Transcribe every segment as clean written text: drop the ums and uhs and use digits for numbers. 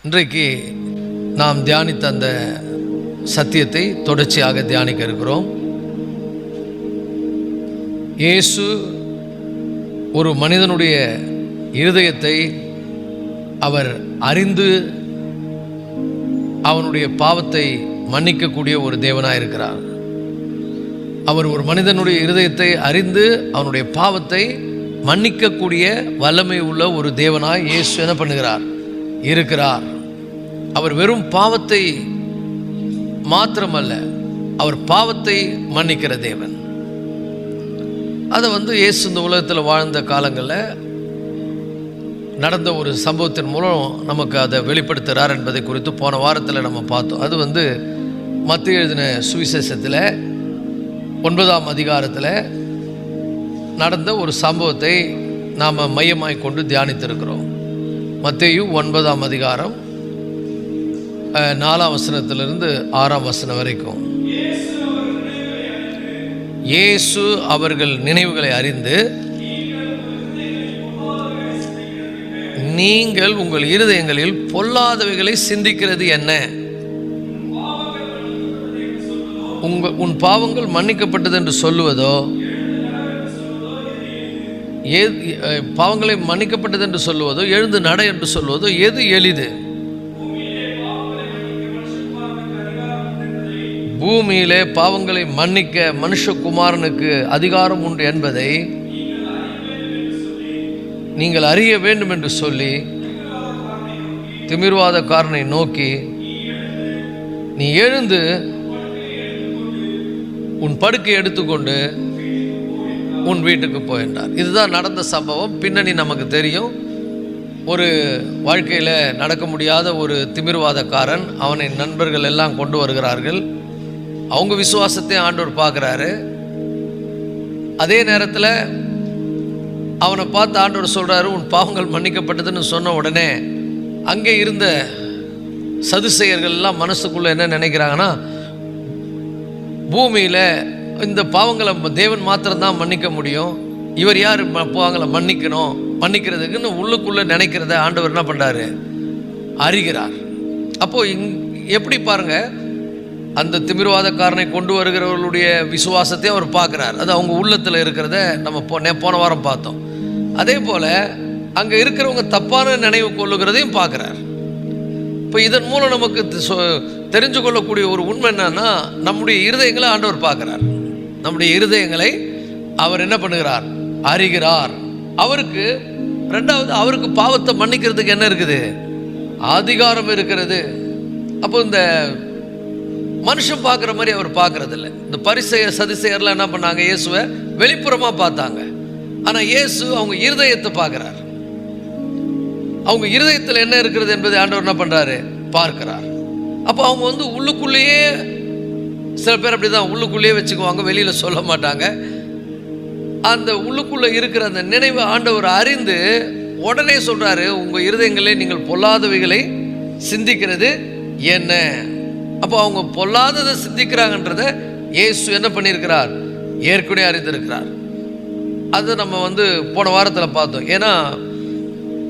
இன்றைக்கு நாம் தியானித்த அந்த சத்தியத்தை தொடர்ச்சியாக தியானிக்க இருக்கிறோம். இயேசு ஒரு மனிதனுடைய இருதயத்தை அவர் அறிந்து அவனுடைய பாவத்தை மன்னிக்கக்கூடிய ஒரு தேவனாக இருக்கிறார். அவர் ஒரு மனிதனுடைய இருதயத்தை அறிந்து அவனுடைய பாவத்தை மன்னிக்கக்கூடிய வல்லமை உள்ள ஒரு தேவனாய் இயேசு என்ன பண்ணுகிறார்? இருக்கிறார். அவர் வெறும் பாவத்தை மாத்திரமல்ல, அவர் பாவத்தை மன்னிக்கிற தேவன். அதை இயேசு இந்த உலகத்தில் வாழ்ந்த காலங்களில் நடந்த ஒரு சம்பவத்தின் மூலம் நமக்கு அதை வெளிப்படுத்துகிறார் என்பதை குறித்து போன வாரத்தில் நம்ம பார்த்தோம். அது மத்தேயு எழுதின சுவிசேஷத்தில் 9ஆம் அதிகாரத்தில் நடந்த ஒரு சம்பவத்தை நாம் மையமாய் கொண்டு தியானித்திருக்கிறோம். மத்தேயு 9ஆம் அதிகாரம் 4ஆம் வசனத்திலிருந்து 6ஆம் வசனம் வரைக்கும். இயேசு அவர்கள் நினைவுகளை அறிந்து, நீங்கள் உங்கள் இருதயங்களில் பொல்லாதவைகளை சிந்திக்கிறது என்ன? உன் பாவங்கள் மன்னிக்கப்பட்டது என்று சொல்லுவதோ, பாவங்களை மன்னிக்கப்பட்டது என்று சொல்லுவதோ, எழுந்து நட என்று சொல்லுவதோ எது எளிது? பூமியிலே பாவங்களை மன்னிக்க மனுஷகுமாரனுக்கு அதிகாரம் உண்டு என்பதை நீங்கள் அறிய வேண்டும் என்று சொல்லி திமிர்வாதக்காரனை நோக்கி, நீ எழுந்து உன் படுக்கை எடுத்துக்கொண்டு உன் வீட்டுக்கு போய் என்றார். இதுதான் நடந்த சம்பவம். பின்னணி நமக்கு தெரியும். ஒரு வாழ்க்கையில் நடக்க முடியாத ஒரு திமிர்வாதக்காரன், அவனை நண்பர்கள் எல்லாம் கொண்டு வருகிறார்கள். அவங்க விசுவாசத்தை ஆண்டவர் பார்க்குறாரு. அதே நேரத்தில் அவனை பார்த்து ஆண்டவர் சொல்கிறாரு, உன் பாவங்கள் மன்னிக்கப்பட்டதுன்னு சொன்ன உடனே அங்கே இருந்த சதுசேயர்கள் எல்லாம் மனசுக்குள்ளே என்ன நினைக்கிறாங்கன்னா, பூமியில் இந்த பாவங்களை தேவன் மாத்திரம்தான் மன்னிக்க முடியும், இவர் யார் பாவங்களை மன்னிக்கிறதுக்குன்னு உள்ளுக்குள்ளே நினைக்கிறத ஆண்டவர் என்ன பண்ணுறாரு? அறிகிறார். அப்போது எப்படி பாருங்கள், அந்த திமிர்வாதக்காரனை கொண்டு வருகிறவர்களுடைய விசுவாசத்தை அவர் பார்க்குறார். அது அவங்க உள்ளத்தில் இருக்கிறத நம்ம போன வாரம் பார்த்தோம். அதே போல் அங்கே இருக்கிறவங்க தப்பான நினைவு கொள்ளுகிறதையும் பார்க்குறார். இப்போ இதன் மூலம் நமக்கு தெரிஞ்சு கொள்ளக்கூடிய ஒரு உண்மை என்னன்னா, நம்முடைய இருதயங்களை ஆண்டவர் பார்க்குறார். நம்முடைய இருதயங்களை அவர் என்ன பண்ணுகிறார்? அறிகிறார். அவருக்கு ரெண்டாவது, அவருக்கு பாவத்தை மன்னிக்கிறதுக்கு என்ன இருக்குது? அதிகாரம் இருக்கிறது. அப்போ இந்த மனுஷன் பார்க்குற மாதிரி அவர் பார்க்கறதில்ல. இந்த பரிசேயர் சதுசேயர்லாம் என்ன பண்ணாங்க? இயேசுவை வெளிப்புறமாக பார்த்தாங்க. ஆனால் இயேசு அவங்க இருதயத்தை பார்க்குறார். அவங்க இருதயத்தில் என்ன இருக்கிறது என்பதை ஆண்டவர் என்ன பண்ணுறாரு? பார்க்கிறார். அப்போ அவங்க உள்ளுக்குள்ளேயே, சில பேர் அப்படி தான் உள்ளுக்குள்ளேயே வச்சுக்குவாங்க, வெளியில் சொல்ல மாட்டாங்க. அந்த உள்ளுக்குள்ளே இருக்கிற அந்த நினைவை ஆண்டவர் அறிந்து உடனே சொல்கிறாரு, உங்கள் இருதயங்களே நீங்கள் பொல்லாதவைகளை சிந்திக்கிறது என்ன? அப்போ அவங்க பொல்லாததை சிந்திக்கிறாங்கன்றத இயேசு என்ன பண்ணியிருக்கிறார்? ஏற்கனவே அறிந்திருக்கிறார். அது நம்ம போன வாரத்தில் பார்த்தோம். ஏன்னா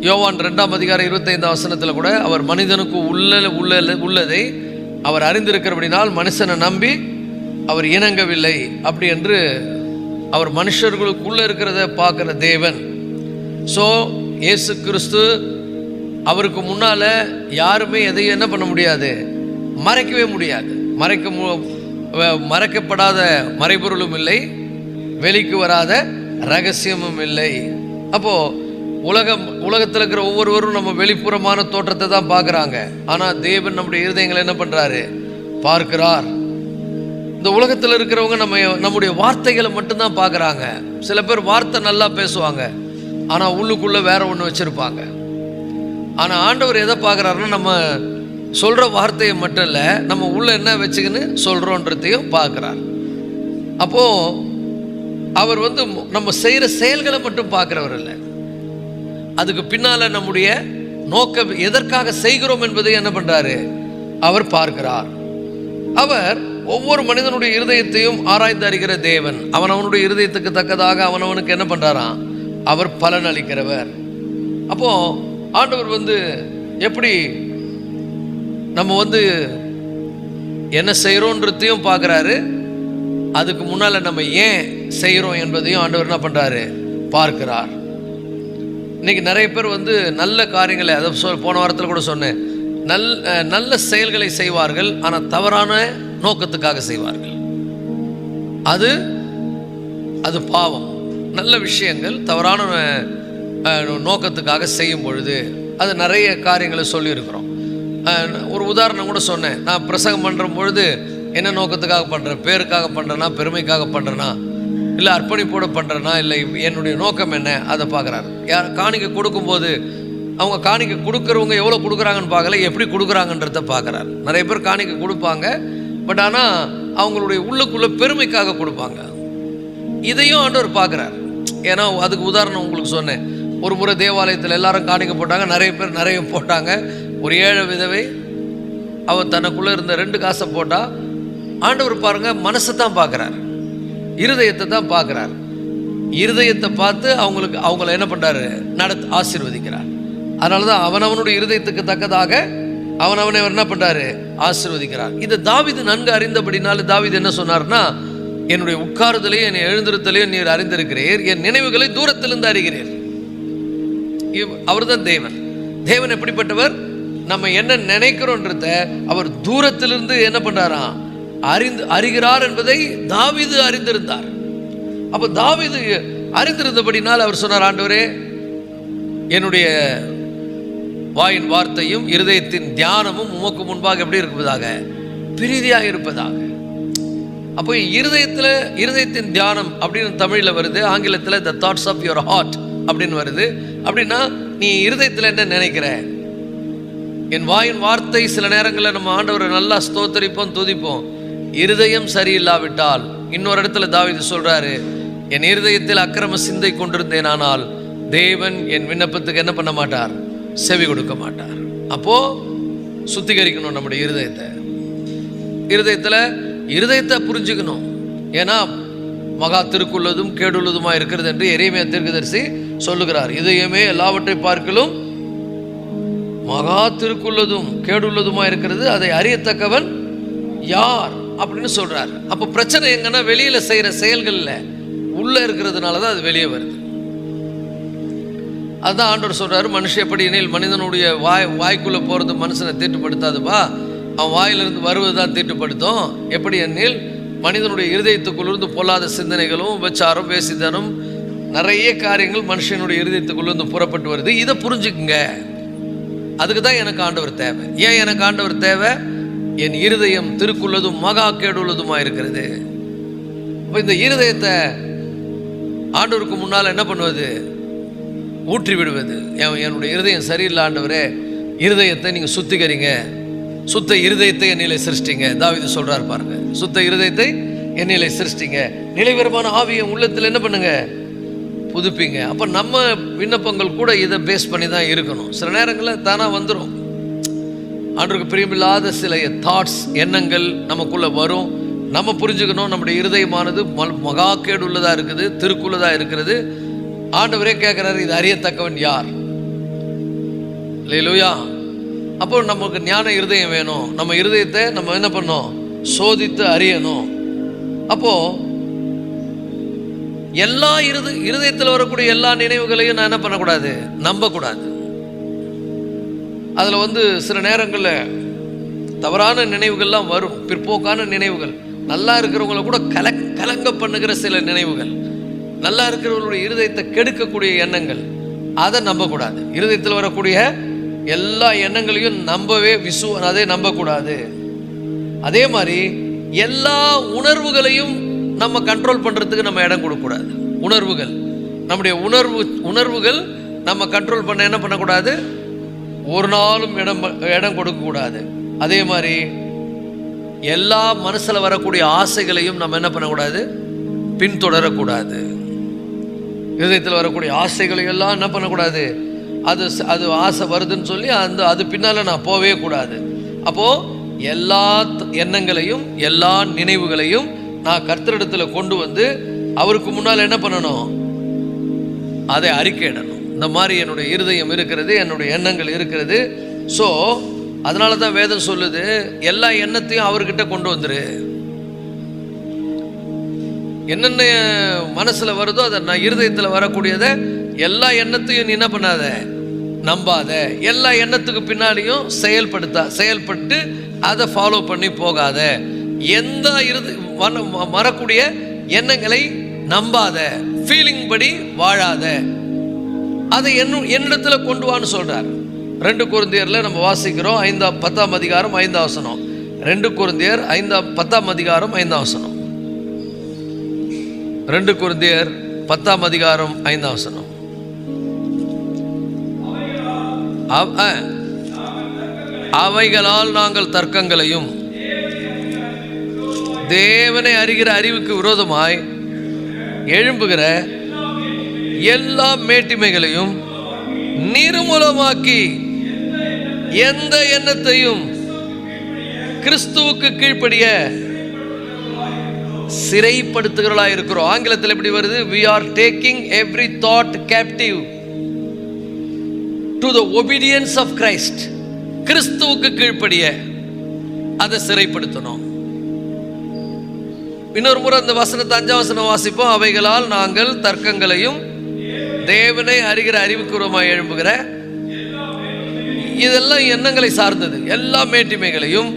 யோவான் 2ஆம் அதிகாரம் 25ஆம் வசனத்தில் கூட அவர் மனிதனுக்கு உள்ளதை அவர் அறிந்திருக்கிறபடினால் மனுஷனை நம்பி அவர் இணங்கவில்லை அப்படி என்று, அவர் மனுஷர்களுக்குள்ளே இருக்கிறத பார்க்குற தேவன். ஸோ இயேசு கிறிஸ்து அவருக்கு முன்னால் யாருமே எதையும் என்ன பண்ண முடியாது? மறைக்கவே முடியாது. மறைக்கப்படாத மறைபொருளும் இல்லை, வெளிக்கு வராத ரகசியமும் இல்லை. அப்போது உலகத்தில் இருக்கிற ஒவ்வொருவரும் நம்ம வெளிப்புறமான தோற்றத்தை தான் பார்க்குறாங்க. ஆனால் தேவன் நம்முடைய இருதயங்களை என்ன பண்ணுறாரு? பார்க்கிறார். இந்த உலகத்தில் இருக்கிறவங்க நம்முடைய வார்த்தைகளை மட்டும்தான் பார்க்குறாங்க. சில பேர் வார்த்தை நல்லா பேசுவாங்க, ஆனால் உள்ளுக்குள்ளே வேற ஒன்று வச்சுருப்பாங்க. ஆனால் ஆண்டவர் எதை பார்க்குறாருன்னா, நம்ம சொல்கிற வார்த்தையை மட்டும் இல்லை, நம்ம உள்ள என்ன வச்சுக்கின்னு சொல்கிறோன்றதையும் பார்க்குறார். அப்போது அவர் நம்ம செய்கிற செயல்களை மட்டும் பார்க்குறவர் இல்லை, அதுக்கு பின்னால் நம்முடைய நோக்கம் எதற்காக செய்கிறோம் என்பதை என்ன பண்ணுறாரு? அவர் பார்க்கிறார். அவர் ஒவ்வொரு மனிதனுடைய இருதயத்தையும் ஆராய்ந்து அறிகிற தேவன். அவனுடைய இருதயத்துக்கு தக்கதாக அவனவனுக்கு என்ன பண்ணுறாராம்? அவர் பலன் அளிக்கிறவர். அப்போது ஆண்டவர் எப்படி நம்ம வந்து என்ன செய்கிறோன்றதையும் பார்க்குறாரு, அதுக்கு முன்னால் நம்ம ஏன் செய்கிறோம் என்பதையும் ஆண்டவர் என்ன பண்ணுறாரு, பார்க்கிறார். இன்றைக்கி நிறைய பேர் வந்து நல்ல காரியங்களை, அதை போன வாரத்தில் கூட சொன்னேன், நல்ல செயல்களை செய்வார்கள், ஆனால் தவறான நோக்கத்துக்காக செய்வார்கள். அது பாவம். நல்ல விஷயங்கள் தவறான நோக்கத்துக்காக செய்யும் பொழுது அது நிறைய காரியங்களை சொல்லியிருக்கிறோம். ஒரு உதாரணம் கூட சொன்னேன். நான் பிரசங்கம் பண்ணுற பொழுது என்ன நோக்கத்துக்காக பண்ணுறேன், பேருக்காக பண்ணுறேன்னா, பெருமைக்காக பண்ணுறேன்னா, இல்லை அர்ப்பணிப்போடு பண்ணுறேன்னா, இல்லை என்னுடைய நோக்கம் என்ன, அதை பார்க்குறாரு. யார் காணிக்கை கொடுக்கும்போது அவங்க காணிக்கை கொடுக்குறவங்க எவ்வளோ கொடுக்குறாங்கன்னு பார்க்கல, எப்படி கொடுக்குறாங்கன்றத பார்க்குறாரு. நிறைய பேர் காணிக்கை கொடுப்பாங்க, பட் ஆனால் அவங்களுடைய உள்ளுக்குள்ளே பெருமைக்காக கொடுப்பாங்க. இதையும் ஆண்டவர் பார்க்குறார். ஏன்னா அதுக்கு உதாரணம் உங்களுக்கு சொன்னேன். ஒரு முறை தேவாலயத்தில் எல்லாரும் காணிக்கை போட்டாங்க, நிறைய பேர் நிறைய போட்டாங்க. ஒரு ஏழை விதவை அவர் தனக்குள்ளே இருந்த 2 காசை போட்டால், ஆண்டவர் பாருங்க மனசை தான் பார்க்குறார், இருதயத்தை தான் பார்க்குறார். இருதயத்தை பார்த்து அவங்கள என்ன பண்ணுறாரு, ஆசீர்வதிக்கிறார். அதனால தான் அவனவனுடைய இருதயத்துக்கு தக்கதாக அவனவனை என்ன பண்ணுறாரு, ஆசீர்வதிக்கிறார். இது தாவீது நன்கு அறிந்தபடினால தாவீது என்ன சொன்னார்னா, என்னுடைய உட்காருதலையும் என்னை எழுந்திருத்தலையும் நீர் அறிந்திருக்கிறீர், என் நினைவுகளை தூரத்திலிருந்து அறிகிறீர். அவர் தான் தேவன். தேவன் எப்படிப்பட்டவர், நம்ம என்ன நினைக்கிறோன்றத அவர் தூரத்திலிருந்து என்ன பண்றாராம், அறிகிறார் என்பதை தாவீது அறிந்திருந்தார். அப்ப தாவீது அறிந்திருந்தபடினால் அவர் சொன்னார், ஆண்டவரே என்னுடைய வாயின் வார்த்தையும் இருதயத்தின் தியானமும் உமக்கு முன்பாக எப்படி இருப்பதாக, பிரீதியாக இருப்பதாக. அப்போ இருதயத்தின் தியானம் அப்படின்னு தமிழில் வருது, ஆங்கிலத்தில் the thoughts of your heart அப்படின்னு வருது. அப்படின்னா நீ இருதயத்தில் என்ன நினைக்கிற. என் வாயின் வார்த்தை, சில நேரங்களில் நம்ம ஆண்டவரை நல்லா ஸ்தோத்தரிப்போம், துதிப்போம். இருதயம் சரியில்லாவிட்டால், இன்னொரு இடத்துல தாவீது சொல்றாரு, என் இருதயத்தில் அக்கிரம சிந்தை கொண்டிருந்தேன், ஆனால் தேவன் என் விண்ணப்பத்துக்கு என்ன பண்ண மாட்டார், செவி கொடுக்க மாட்டார். அப்போ சுத்திகரிக்கணும் நம்முடைய இருதயத்தை புரிஞ்சுக்கணும். ஏன்னா மகா திருக்குள்ளதும் கேடுள்ளதுமா இருக்கிறது என்று எரேமியா தீர்க்கதரிசி சொல்லுகிறார். இதயமே எல்லாவற்றை பார்க்கலும் மகா திருக்குள்ளதும் கேடுள்ளதுமா இருக்கிறது, அதை அறியத்தக்கவன் யார் அப்படின்னு சொல்றார். அப்போ பிரச்சனை எங்கன்னா வெளியில செய்யற செயல்கள்ல உள்ள இருக்கிறதுனால தான் அது வெளியே வருது. அதுதான் ஆண்டவர் சொல்றாரு, மனுஷன் எப்படி எனில் மனிதனுடைய வாய்க்குள்ள போறது மனுஷனை தீட்டுப்படுத்தாதுப்பா, அவன் வாயிலிருந்து வருவதுதான் தீட்டுப்படுத்தும். எப்படி எனில் மனிதனுடைய இருதயத்துக்குள்ளிருந்து பொல்லாத சிந்தனைகளும் விபச்சாரம் பேசித்தனம் நிறைய காரியங்கள் மனுஷனுடைய இருதயத்துக்குள்ளிருந்து புறப்பட்டு வருது. இதை புரிஞ்சுக்குங்க. அதுக்கு தான் எனக்கு ஆண்டவர் தேவை. ஏன் எனக்கு ஆண்டவர் தேவை, என் இருதயம் திருக்குள்ளதும் மகா கேடுள்ளதுமா இருக்கிறது. இப்போ இந்த இருதயத்தை ஆண்டவருக்கு முன்னால் என்ன பண்ணுவது, ஊற்றி விடுவது. என்னுடைய இருதயம் சரியில்லை ஆண்டவரே, இருதயத்தை நீங்கள் சுத்திகரிங்க, சுத்த இருதயத்தை என்னிலே சிருஷ்டிங்க. தாவீது சொல்றார் பாருங்க, சுத்த இருதயத்தை என்னிலே சிருஷ்டிங்க, நிலைவரமான ஆவியை உள்ளத்தில் என்ன பண்ணுங்க, புதுப்பிங்க. அப்போ நம்ம விண்ணப்பங்கள் கூட இதை பேஸ் பண்ணி தான் இருக்கணும். சில நேரங்களில் தானாக வந்துடும். ஆண்டவருக்கு பிரியமில்லாத சில தாட்ஸ், எண்ணங்கள் நமக்குள்ளே வரும். நம்ம புரிஞ்சுக்கணும், நம்முடைய இருதயமானது மகா கேடுள்ளதாக இருக்குது, திருக்குள்ளதாக இருக்கிறது. ஆண்டவரே கேட்குறாரு, இது அறியத்தக்கவன் யார். அல்லேலூயா. அப்போ நமக்கு ஞான இருதயம் வேணும். நம்ம இருதயத்தை நம்ம என்ன பண்ணோம், சோதித்து அறியணும். அப்போ எல்லா இருதயத்தில் வரக்கூடிய எல்லா நினைவுகளையும் நான் என்ன பண்ணக்கூடாது, நம்பக்கூடாது. அதில் சில நேரங்களில் தவறான நினைவுகள்லாம் வரும், பிற்போக்கான நினைவுகள். நல்லா இருக்கிறவங்கள கூட கலங்க பண்ணுகிற சில நினைவுகள், நல்லா இருக்கிறவங்களுடைய இருதயத்தை கெடுக்கக்கூடிய எண்ணங்கள், அதை நம்பக்கூடாது. இருதயத்தில் வரக்கூடிய எல்லா எண்ணங்களையும் அதை நம்பக்கூடாது. அதே மாதிரி எல்லா உணர்வுகளையும் நம்ம கண்ட்ரோல் பண்ணுறதுக்கு நம்ம இடம் கொடுக்கக்கூடாது. நம்முடைய உணர்வுகள் நம்ம கண்ட்ரோல் பண்ண என்ன பண்ணக்கூடாது, ஒரு நாளும் இடம் கொடுக்கக்கூடாது. அதே மாதிரி எல்லா மனசில் வரக்கூடிய ஆசைகளையும் நம்ம என்ன பண்ணக்கூடாது, பின்தொடரக்கூடாது. இதயத்தில் வரக்கூடிய ஆசைகளை எல்லாம் என்ன பண்ணக்கூடாது, அது ஆசை வருதுன்னு சொல்லி அது பின்னால் நான் போவே கூடாது. அப்போது எல்லா எண்ணங்களையும் எல்லா நினைவுகளையும் நான் கர்த்தரிடத்தில் கொண்டு வந்து அவருக்கு முன்னால் என்ன பண்ணணும், அதை அறிக்கையிடணும். இந்த மாதிரி என்னுடைய இருதயம் இருக்கிறது, என்னுடைய எண்ணங்கள் இருக்கிறது. ஸோ அதனால தான் வேதம் சொல்லுது, எல்லா எண்ணத்தையும் அவர்கிட்ட கொண்டு வந்துரு. என்னென்ன மனசுல வருதோ அதை நான் இருதயத்தில் வரக்கூடியதை எல்லா எண்ணத்தையும் நீ என்ன பண்ணாத, நம்பாத. எல்லா எண்ணத்துக்கு பின்னாடியும் செயல்பட்டு அதை ஃபாலோ பண்ணி போகாத. எந்த வரக்கூடிய எண்ணங்களை நம்பாத, ஃபீலிங் படி வாழாத, அதை என்னிடத்துல கொண்டு வான்னு சொல்றார். 2 கொரிந்தியர்ல நம்ம வாசிக்கிறோம் 10ஆம் அதிகாரம் 5ஆம் வசனம். 2 கொரிந்தியர் 10ஆம் அதிகாரம் 5ஆம் வசனம். 2 கொரிந்தியர் 10ஆம் அதிகாரம் 5ஆம் வசனம். அவைகளால் நாங்கள் தர்க்கங்களையும் தேவனை அறிகிற அறிவுக்கு விரோதமாய் எழும்புகிற எல்லா மேட்டிமைகளையும் நிர்மூலமாக்கி எந்த எண்ணத்தையும் கிறிஸ்துவுக்கு கீழ்ப்படிய சிறைப்படுத்துகிறவர்களா இருக்கிறோம். ஆங்கிலத்தில் எப்படி வருது? we are taking every thought captive to the obedience of Christ. கிறிஸ்துவுக்கு கீழ்ப்படிய அதை சிறைப்படுத்தணும். இன்னொரு முறை அந்த வசனத்தை 5ஆம் வசனம் வாசிப்போம். அவைகளால் நாங்கள் தர்க்கங்களையும் தேவனை அறிகிற அறிவுக்குறமாய் எழும்புகிற, இதெல்லாம் எண்ணங்களை சார்ந்தது, எல்லா மேட்டிமைகளையும்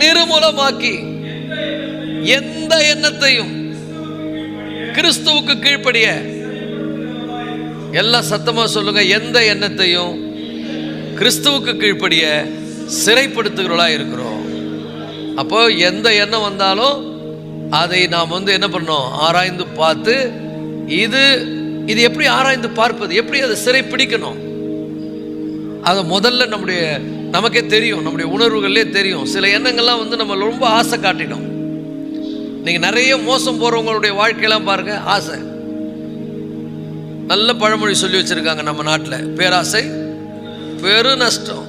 நிர்மூலமாக்கி எந்த எண்ணத்தையும் கிறிஸ்துவுக்கு கீழ்ப்படிய, எல்லாம் சத்தமா சொல்லுங்க, எந்த எண்ணத்தையும் கிறிஸ்துவுக்கு கீழ்ப்படிய சிறைப்படுத்துகிறவர்களா இருக்கிறோம். அப்போ எந்த எண்ணம் வந்தாலும் அதை நாம் என்ன பண்ணோம்? ஆராய்ந்து பார்த்து, இது எப்படி ஆராய்ந்து பார்ப்பது, எப்படி அதை சிறை பிடிக்கணும்? அதை முதல்ல நமக்கே தெரியும், நம்முடைய உணர்வுகளே தெரியும். சில எண்ணங்கள்லாம் நம்ம ரொம்ப ஆசை காட்டிடும். நீங்க நிறைய மோசம் போறவங்களுடைய வாழ்க்கையெல்லாம் பாருங்க, ஆசை. நல்ல பழமொழி சொல்லி வச்சிருக்காங்க நம்ம நாட்டில், பேராசை பெரு நஷ்டம்.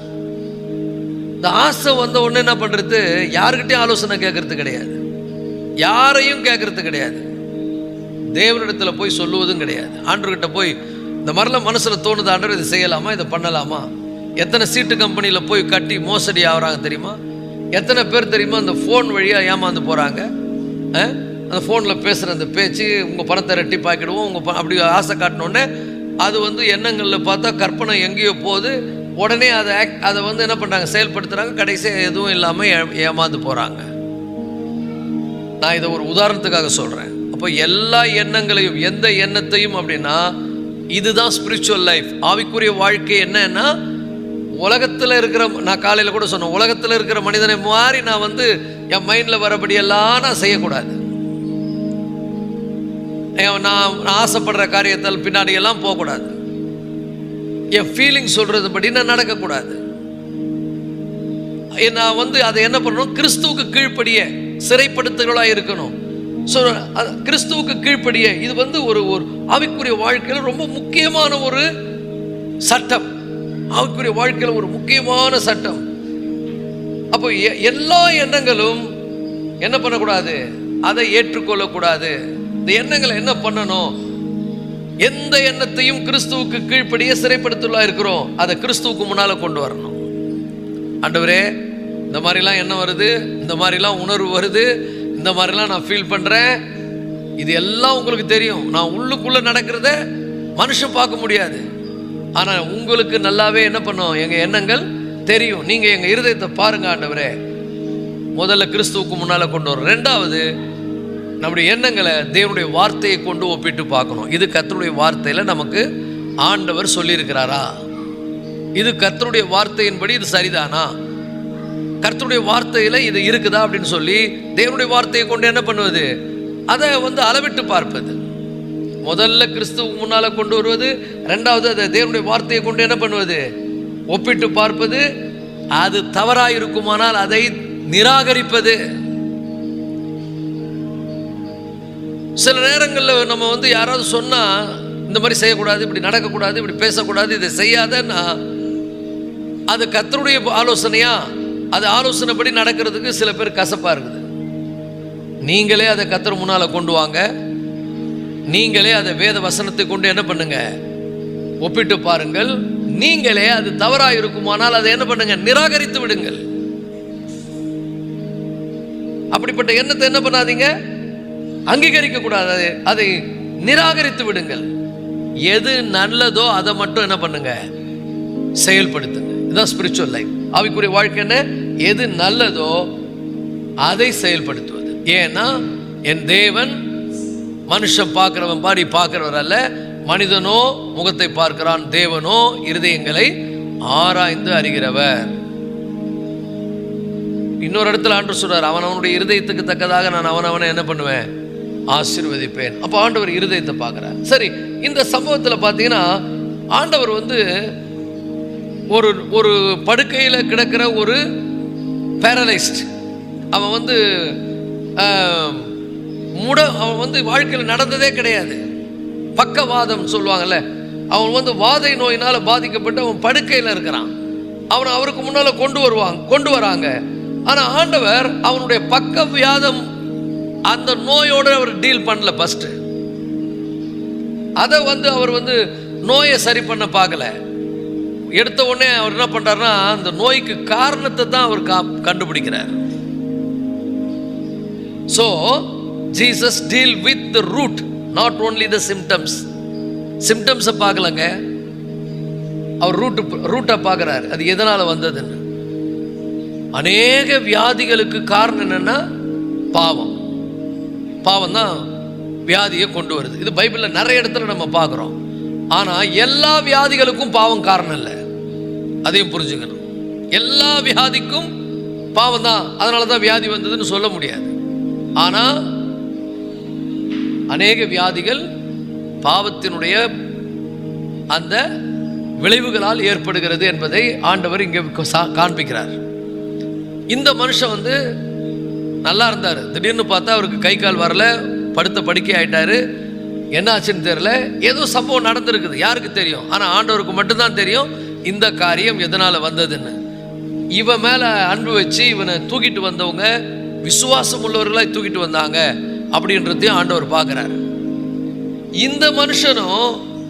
இந்த ஆசை வந்த உடனே என்ன பண்றது? யாருக்கிட்டையும் ஆலோசனை கேட்கறது கிடையாது, யாரையும் கேட்கறது கிடையாது, தேவனிடத்துல போய் சொல்லுவதும் கிடையாது. ஆண்டவர்கிட்ட போய் இந்த மாதிரிலாம் மனசுல தோணுது, ஆண்டவர் இதை செய்யலாமா, இதை பண்ணலாமா? எத்தனை சீட்டு கம்பெனியில போய் கட்டி மோசடி ஆகுறாங்க தெரியுமா? எத்தனை பேர் தெரியுமா அந்த ஃபோன் வழியா ஏமாந்து போறாங்க? அந்த ஃபோனில் பேசுகிற அந்த பேச்சு, உங்கள் பணத்தை ரெட்டிப்பாக்கிடுவோம், அப்படி ஆசை காட்டினோடனே அது எண்ணங்களில் பார்த்தா கற்பனை எங்கேயோ போகுது. உடனே அதை என்ன பண்ணுறாங்க? செயல்படுத்துகிறாங்க. கடைசியாக எதுவும் இல்லாமல் ஏமாந்து போகிறாங்க. நான் இதை ஒரு உதாரணத்துக்காக சொல்கிறேன். அப்போ எல்லா எண்ணங்களையும், எந்த எண்ணத்தையும் அப்படின்னா, இதுதான் ஸ்பிரிச்சுவல் லைஃப், ஆவிக்குரிய வாழ்க்கை. என்னன்னா, உலகத்தில் இருக்கிற, நான் காலையில் கூட சொன்னேன், உலகத்தில் இருக்கிற மனிதனை மாதிரி நான் என் மைண்டில் வரபடியெல்லாம் நான் செய்யக்கூடாது. நான் ஆசைப்படுற காரியத்தால் பின்னாடியெல்லாம் போகக்கூடாது. என் ஃபீலிங் சொல்றது படி நான் நடக்கக்கூடாது. நான் அதை என்ன பண்ணணும்? கிறிஸ்துவுக்கு கீழ்ப்படிய சிறைப்படுத்துகளா இருக்கணும். கிறிஸ்துவுக்கு கீழ்ப்படிய, இது ஒரு ஆவிக்குரிய வாழ்க்கையில் ரொம்ப முக்கியமான ஒரு சட்டம். ஆவிக்குரிய வாழ்க்கையில் ஒரு முக்கியமான சட்டம். அப்போ எல்லா எண்ணங்களும் என்ன பண்ணக்கூடாது? அதை ஏற்றுக்கொள்ளக்கூடாது. இந்த எண்ணங்களை என்ன பண்ணணும்? எந்த எண்ணத்தையும் கிறிஸ்துவுக்கு கீழ்ப்படிய சிறைப்படுத்தலா இருக்கிறோம், அதை கிறிஸ்துவுக்கு முன்னால கொண்டு வரணும். ஆண்டவரே, இந்த மாதிரிலாம் எண்ணம் வருது, இந்த மாதிரிலாம் உணர்வு வருது, இந்த மாதிரிலாம் நான் ஃபீல் பண்றேன், இது எல்லாம் உங்களுக்கு தெரியும். நான் உள்ளுக்குள்ள நடக்கிறத மனுஷன் பார்க்க முடியாது, ஆனா உங்களுக்கு நல்லாவே என்ன பண்ணும்? எங்க எண்ணங்கள் தெரியும். நீங்க எங்க இருதயத்தை பாருங்க ஆண்டவரே. முதல்ல கிறிஸ்துவுக்கு முன்னால கொண்டு வரும். ரெண்டாவது, நம்முடைய எண்ணங்களை தேவனுடைய வார்த்தையை கொண்டு ஒப்பிட்டு பார்க்கணும். இது கர்த்தருடைய வார்த்தையில நமக்கு ஆண்டவர் சொல்லியிருக்கிறாரா? இது கர்த்தருடைய வார்த்தையின்படி இது சரிதானா? கர்த்தருடைய வார்த்தையில இது இருக்குதா அப்படின்னு சொல்லி தேவனுடைய வார்த்தையை கொண்டு என்ன பண்ணுவது? அதை அளவிட்டு பார்ப்பது. முதல்ல கிறிஸ்துவுக்கு முன்னால கொண்டு வருவது, ரெண்டாவது அதை தேவனுடைய வார்த்தையை கொண்டு என்ன பண்ணுவது? ஒப்பிட்டு பார்ப்பது. அது தவறாயிருக்குமானால் அதை நிராகரிப்பது. சில நேரங்களில் நம்ம யாராவது சொன்னா, இந்த மாதிரி செய்யக்கூடாது, இப்படி நடக்கக்கூடாது, இப்படி பேசக்கூடாது, இதை செய்யாதன்னா, அது கர்த்தருடைய ஆலோசனையா? அது ஆலோசனைப்படி நடக்கிறதுக்கு சில பேர் கசப்பா இருக்குது. நீங்களே அதை கர்த்தர் முன்னால கொண்டு வாங்க, நீங்களே அதை வேத வசனத்தை கொண்டு என்ன பண்ணுங்க? ஒப்பிட்டு பாருங்கள். நீங்களே அது தவறாக இருக்குமானால் அதை என்ன பண்ணுங்க, நிராகரித்து விடுங்கள். அப்படிப்பட்ட எண்ணத்தை என்ன பண்ணாதீங்க, அங்கீகரிக்க கூடாது, அதை நிராகரித்து விடுங்கள். எது நல்லதோ அதை மட்டும் என்ன பண்ணுங்க, செயல்படுத்துங்க. இதுதான் ஸ்பிரிச்சுவல் லைஃப். ஆவிக்குரிய வாழ்க்கை என்ன, எது நல்லதோ அதை செயல்படுத்துவது. ஏன்னா என் தேவன் மனுஷன் பார்க்கிறவன் பாடி பார்க்கிறவர் அல்ல, மனிதனோ முகத்தை பார்க்கிறான், தேவனோ இருதயங்களை ஆராய்ந்து அறிகிறவர். இன்னொரு இடத்துல ஆண்டவர் சொல்றார், அவனுடைய இருதயத்துக்கு தக்கதாக நான் அவனை என்ன பண்ணுவேன், ஆசீர்வதிப்பேன். அப்போ ஆண்டவர் இருதயத்தை பார்க்கிறார். சரி, இந்த சம்பவத்தில் பார்த்தீங்கன்னா ஆண்டவர் ஒரு ஒரு படுக்கையில் கிடக்கிற ஒரு பேரலைஸ்ட், அவன் அவன் வாழ்க்கையில் நடந்ததே கிடையாது, பக்கவாதம் சொல்லுவாங்கல்ல, அவன் வாதை நோயினால் பாதிக்கப்பட்டு அவன் படுக்கையில் இருக்கிறான். அவனை அவருக்கு முன்னால் கொண்டு வராங்க. ஆனால் ஆண்டவர் அவனுடைய பக்க வியாதம் அந்த நோயோடு அவர் டீல் பண்ணல. ஃபர்ஸ்ட் அதை அவர் நோயை சரி பண்ண பார்க்கல. எடுத்த உடனே அவர் என்ன பண்றாருன்னா, அந்த நோய்க்கு காரணத்தை தான் அவர் கண்டுபிடிக்கிறார். So Jesus deal with the root, not only the symptoms. சிம்டம்ஸை பார்க்கலங்க, அவர் ரூட்டை பார்க்குறார், அது எதனால் வந்ததுன்னு. அநேக வியாதிகளுக்கு காரணம் என்னன்னா பாவம். பாவம் தான் வியாதியை கொண்டு வருது. இது பைபிளில் நிறைய இடத்துல நம்ம பார்க்குறோம். ஆனால் எல்லா வியாதிகளுக்கும் பாவம் காரணம் இல்லை, அதையும் புரிஞ்சுக்கணும். எல்லா வியாதிக்கும் பாவம் தான், அதனால தான் வியாதி வந்ததுன்னு சொல்ல முடியாது. ஆனால் அநேக வியாதிகள் பாவத்தினுடைய அந்த விளைவுகளால் ஏற்படுகிறது என்பதை ஆண்டவர் இங்கே காண்பிக்கிறார். இந்த மனுஷன் நல்லா இருந்தார், திடீர்னு பார்த்தா அவருக்கு கை கால் வரல, படுத்த படுக்கை ஆயிட்டாரு. என்ன ஆச்சுன்னு தெரியல, ஏதோ சம்பவம் நடந்திருக்குது, யாருக்கு தெரியும்? ஆனால் ஆண்டவருக்கு மட்டும்தான் தெரியும் இந்த காரியம் எதனால் வந்ததுன்னு. இவன் மேலே அன்பு வச்சு இவனை தூக்கிட்டு வந்தவங்க விசுவாசம் உள்ளவர்களாய் தூக்கிட்டு வந்தாங்க அப்படின்றதையும் ஆண்டவர் பார்க்குறார். இந்த மனுஷனும்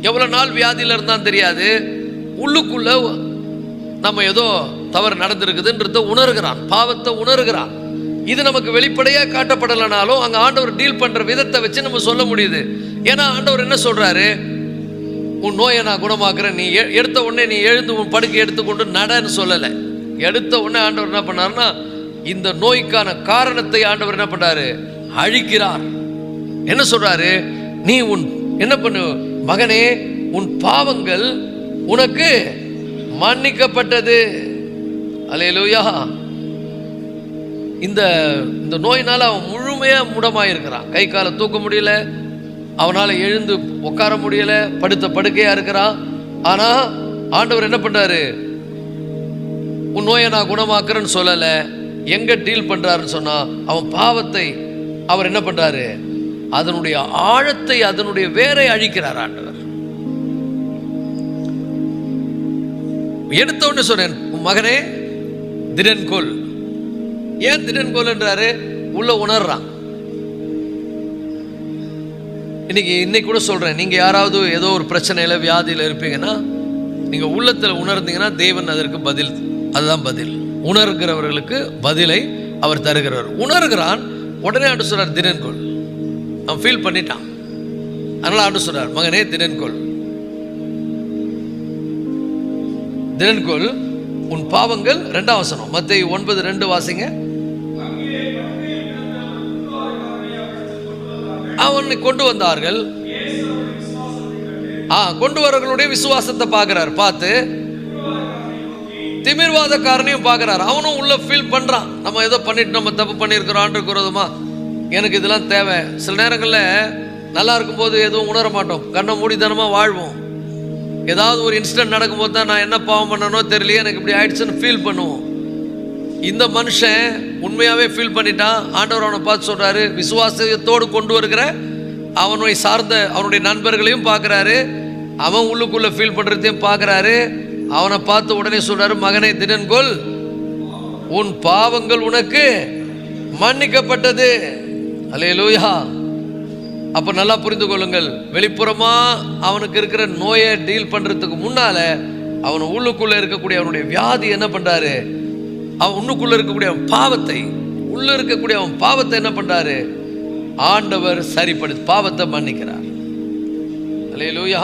எவ்வளோ நாள் வியாதியில் இருந்தான்னு தெரியாது, உள்ளுக்குள்ள நம்ம ஏதோ தவறு நடந்திருக்குதுன்றத உணர்கிறான், பாவத்தை உணர்கிறான். இது நமக்கு வெளிப்படையாக காட்டப்படலைனாலும் அங்கே ஆண்டவர் டீல் பண்ணுற விதத்தை வச்சு நம்ம சொல்ல முடியுது. ஏன்னா ஆண்டவர் என்ன சொல்கிறாரு, உன் நோயை நான் குணமாக்குறேன், நீ எடுத்த உடனே நீ எழுந்து உன் படுக்கை எடுத்துக்கொண்டு நடன்னு சொல்லலை. எடுத்த உடனே ஆண்டவர் என்ன பண்ணாருன்னா, இந்த நோய்க்கான காரணத்தை ஆண்டவர் என்ன பண்ணாரு, அழிக்கிறார். என்ன சொல்றாரு, நீ என்ன பண்ணு மகனே, உன் பாவங்கள் உனக்கு மன்னிக்கப்பட்டது. அல்லேலூயா. இந்த நோயினால அவன் முழுமையா முடமாயிருக்கிறான், கை காலை தூக்க முடியல, அவனால் எழுந்து உட்கார முடியல, படுத்த படுக்கையா இருக்கிறான். ஆனா ஆண்டவர் என்ன பண்றாரு, உன் நோயை நான் குணமாக்குறேன்னு சொல்லலை. எங்க டீல் பண்றாருன்னு சொன்னா, அவன் பாவத்தை அவர் என்ன பண்றாரு, அதனுடைய ஆழத்தை, அதனுடைய வேரை அழிக்கிறார் ஆண்டவர். எடுத்த உடனே சொன்னேன், உன் மகனே திடன்கொள். ஏன் திடன்கொள் என்றாரு, உள்ள உணர்றான். இன்னைக்கு கூட சொல்றேன், நீங்க யாராவது ஏதோ ஒரு பிரச்சனையில வியாதியில இருப்பீங்கன்னா, நீங்க உள்ளத்துல உணர்ந்தீங்கன்னா தேவன் அதற்கு பதில், அதுதான் பதில். உணர்கிறவர்களுக்கு பதிலை அவர் தருகிறவர். உணர்கிறான், உடனே ஆண்டு சொல்றார் திடன்கொள். அவன் ஃபீல் பண்ணிட்டான், அதனால ஆண்டு சொல்றார், மகனே திடன்கொள், திடன்கொள், உன் பாவங்கள். 2ஆம் வசனம் மத்தேயு 9:2 வாசிங்க. அவனை கொண்டு வந்தார்கள். கொண்டு வரவர்களுடைய விசுவாசத்தை பார்க்கிறார். பார்த்து திமிர்வாதக்காரனையும் பார்க்கிறார். அவனும் உள்ள ஃபீல் பண்றான், நம்ம ஏதோ பண்ணிட்டு நம்ம தப்பு பண்ணியிருக்கிறோம் விரோதமா, எனக்கு இதெல்லாம் தேவை. சில நேரங்களில் நல்லா இருக்கும்போது எதுவும் உணர மாட்டோம், கண்ணை மூடித்தனமா வாழ்வோம். ஏதாவது ஒரு இன்சிடென்ட் நடக்கும்போது தான் நான் என்ன பாவம் பண்ணனோ தெரியலையே, எனக்கு இப்படி ஆயிடுச்சுன்னு ஃபீல் பண்ணுவோம். இந்த மனுஷன் உண்மையாவே ஃபீல் பண்ணிட்டான். ஆண்டவர் அவனை பார்த்து சொல்றாரு, விசுவாசத்தோடு கொண்டு வருகிற அவனை சார்ந்த அவனுடைய நண்பர்களையும் பார்க்கிறாரு, அவன் உள்ளுக்குள்ள ஃபீல் பண்றதையும் பார்க்கிறாரு. அவனை பார்த்து உடனே சொல்றாரு, மகனே திடன்கொள், உன் பாவங்கள் உனக்கு மன்னிக்கப்பட்டது. அல்லேலூயா. அப்ப நல்லா புரிந்து கொள்ளுங்கள், வெளிப்புறமா அவனுக்கு இருக்கிற நோயை டீல் பண்றதுக்கு முன்னால அவன் உள்ளுக்குள்ள இருக்கக்கூடிய அவனுடைய வியாதி என்ன பண்றாரு? அவன் உள்ளுக்குள்ள இருக்கக்கூடிய அவன் பாவத்தை, உள்ள இருக்கக்கூடிய அவன் பாவத்தை என்ன பண்றாரு? ஆண்டவர் சரிப்படுத்தி பாவத்தை மன்னிக்கிறார். அல்லேலூயா.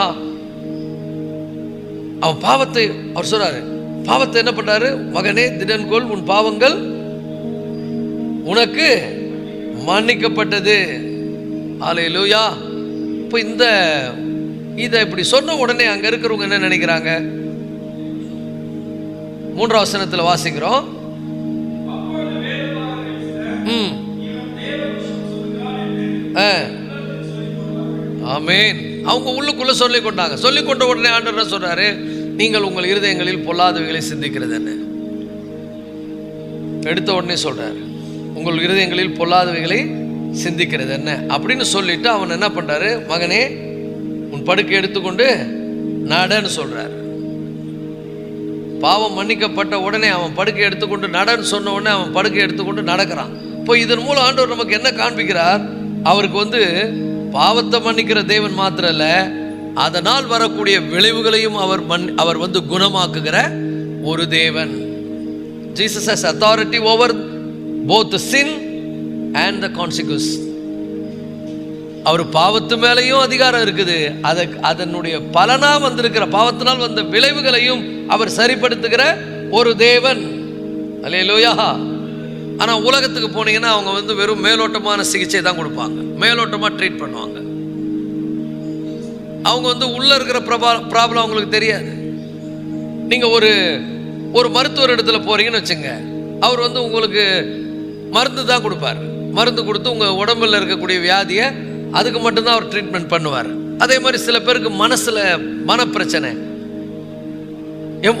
அவன் பாவத்தை அவர் சொல்றாரு, பாவத்தை என்ன பண்றாரு? மகனே திடன்கொள், உன் பாவங்கள் உனக்கு மன்னிக்கப்பட்டது. அல்லேலூயா. இப்போ இதை இப்படி சொன்ன உடனே அங்க இருக்கிறவங்க என்ன நினைக்கிறாங்க? 3ஆம் வசனத்தில் வாசிக்கிறோம். ஆமென். அவங்க உள்ளுக்குள்ள சொல்லிக் கொண்டாங்க. சொல்லிக் கொண்ட உடனே ஆண்டவர் சொல்றாரு, நீங்கள் உங்கள் இருதயங்களில் பொல்லாதவைகளை சிந்திக்கிறது என்ன? எடுத்த உடனே சொல்றாரு, உங்கள் இருதயங்களில் பொல்லாதவைகளை சிந்திக்கிறது என்ன அப்படின்னு சொல்லிட்டு அவன் என்ன பண்றாரு? மகனே உன் படுக்கை எடுத்துக்கொண்டு நடன்னு சொல்றாரு. பாவம் மன்னிக்கப்பட்ட உடனே அவன் படுக்கை எடுத்துக்கொண்டு நடன்னு சொன்ன உடனே அவன் படுக்கை எடுத்துக்கொண்டு நடக்கிறான். இப்போ இதன் மூலம் ஆண்டவர் நமக்கு என்ன காண்பிக்கிறார்? அவருக்கு பாவத்தை மன்னிக்கிற தேவன் மாத்திரம் இல்ல, அதனால் வரக்கூடிய விளைவுகளையும் அவர் குணமாக்குகிற ஒரு தேவன். Jesus has authority over both the sin and the consequence. அவர் பாவத்து மேலேயும் அதிகாரம் இருக்குது. அதனுடைய பலனா வந்திருக்கிற பாவத்தினால் வந்த விளைவுகளையும் அவர் சரிப்படுத்துகிற ஒரு தேவன். அல்லேலூயா. ஆனா உலகத்துக்கு போனீங்கன்னா அவங்க வெறும் மேலோட்டமான சிகிச்சை தான் கொடுப்பாங்க, மேலோட்டமா ட்ரீட் பண்ணுவாங்க. அவங்க உள்ள இருக்கிற ப்ராப்ளம் அவங்களுக்கு தெரியாது. நீங்க ஒரு மருத்துவர் இடத்துல போறீங்கன்னு வச்சுங்க, அவர் உங்களுக்கு மருந்து தான் கொடுப்பார். மருந்து கொடுத்து உங்க உடம்புல இருக்கக்கூடிய வியாதியை அதுக்கு மட்டும்தான் அவர் ட்ரீட்மெண்ட் பண்ணுவார். அதே மாதிரி சில பேருக்கு மனப்பிரச்சனை,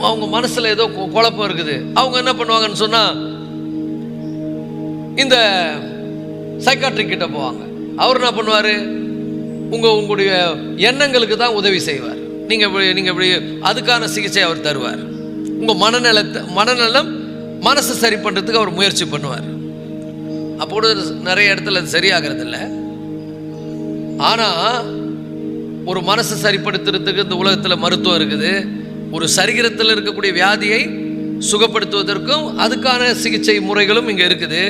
அவங்க மனசுல ஏதோ குழப்பம் இருக்குது. அவங்க என்ன பண்ணுவாங்கன்னு சொன்னா இந்த சைக்காட்ரிக் கிட்ட போவாங்க. அவர் என்ன பண்ணுவாரு? உங்களுடைய எண்ணங்களுக்கு தான் உதவி செய்வார். நீங்க இப்படி அதுக்கான சிகிச்சை அவர் தருவார். உங்க மனநலம் மனசு சரி பண்றதுக்கு அவர் முயற்சி பண்ணுவார். அப்போது நிறைய இடத்துல அது சரியாகிறது இல்லை. ஆனா ஒரு மனசை சரிப்படுத்துறதுக்கு இந்த உலகத்துல மருத்துவம் இருக்குது. ஒரு சரீரத்தில் இருக்கக்கூடிய வியாதியை சுகப்படுத்துவதற்கும் அதுக்கான சிகிச்சை முறைகளும் இங்க இருக்குது.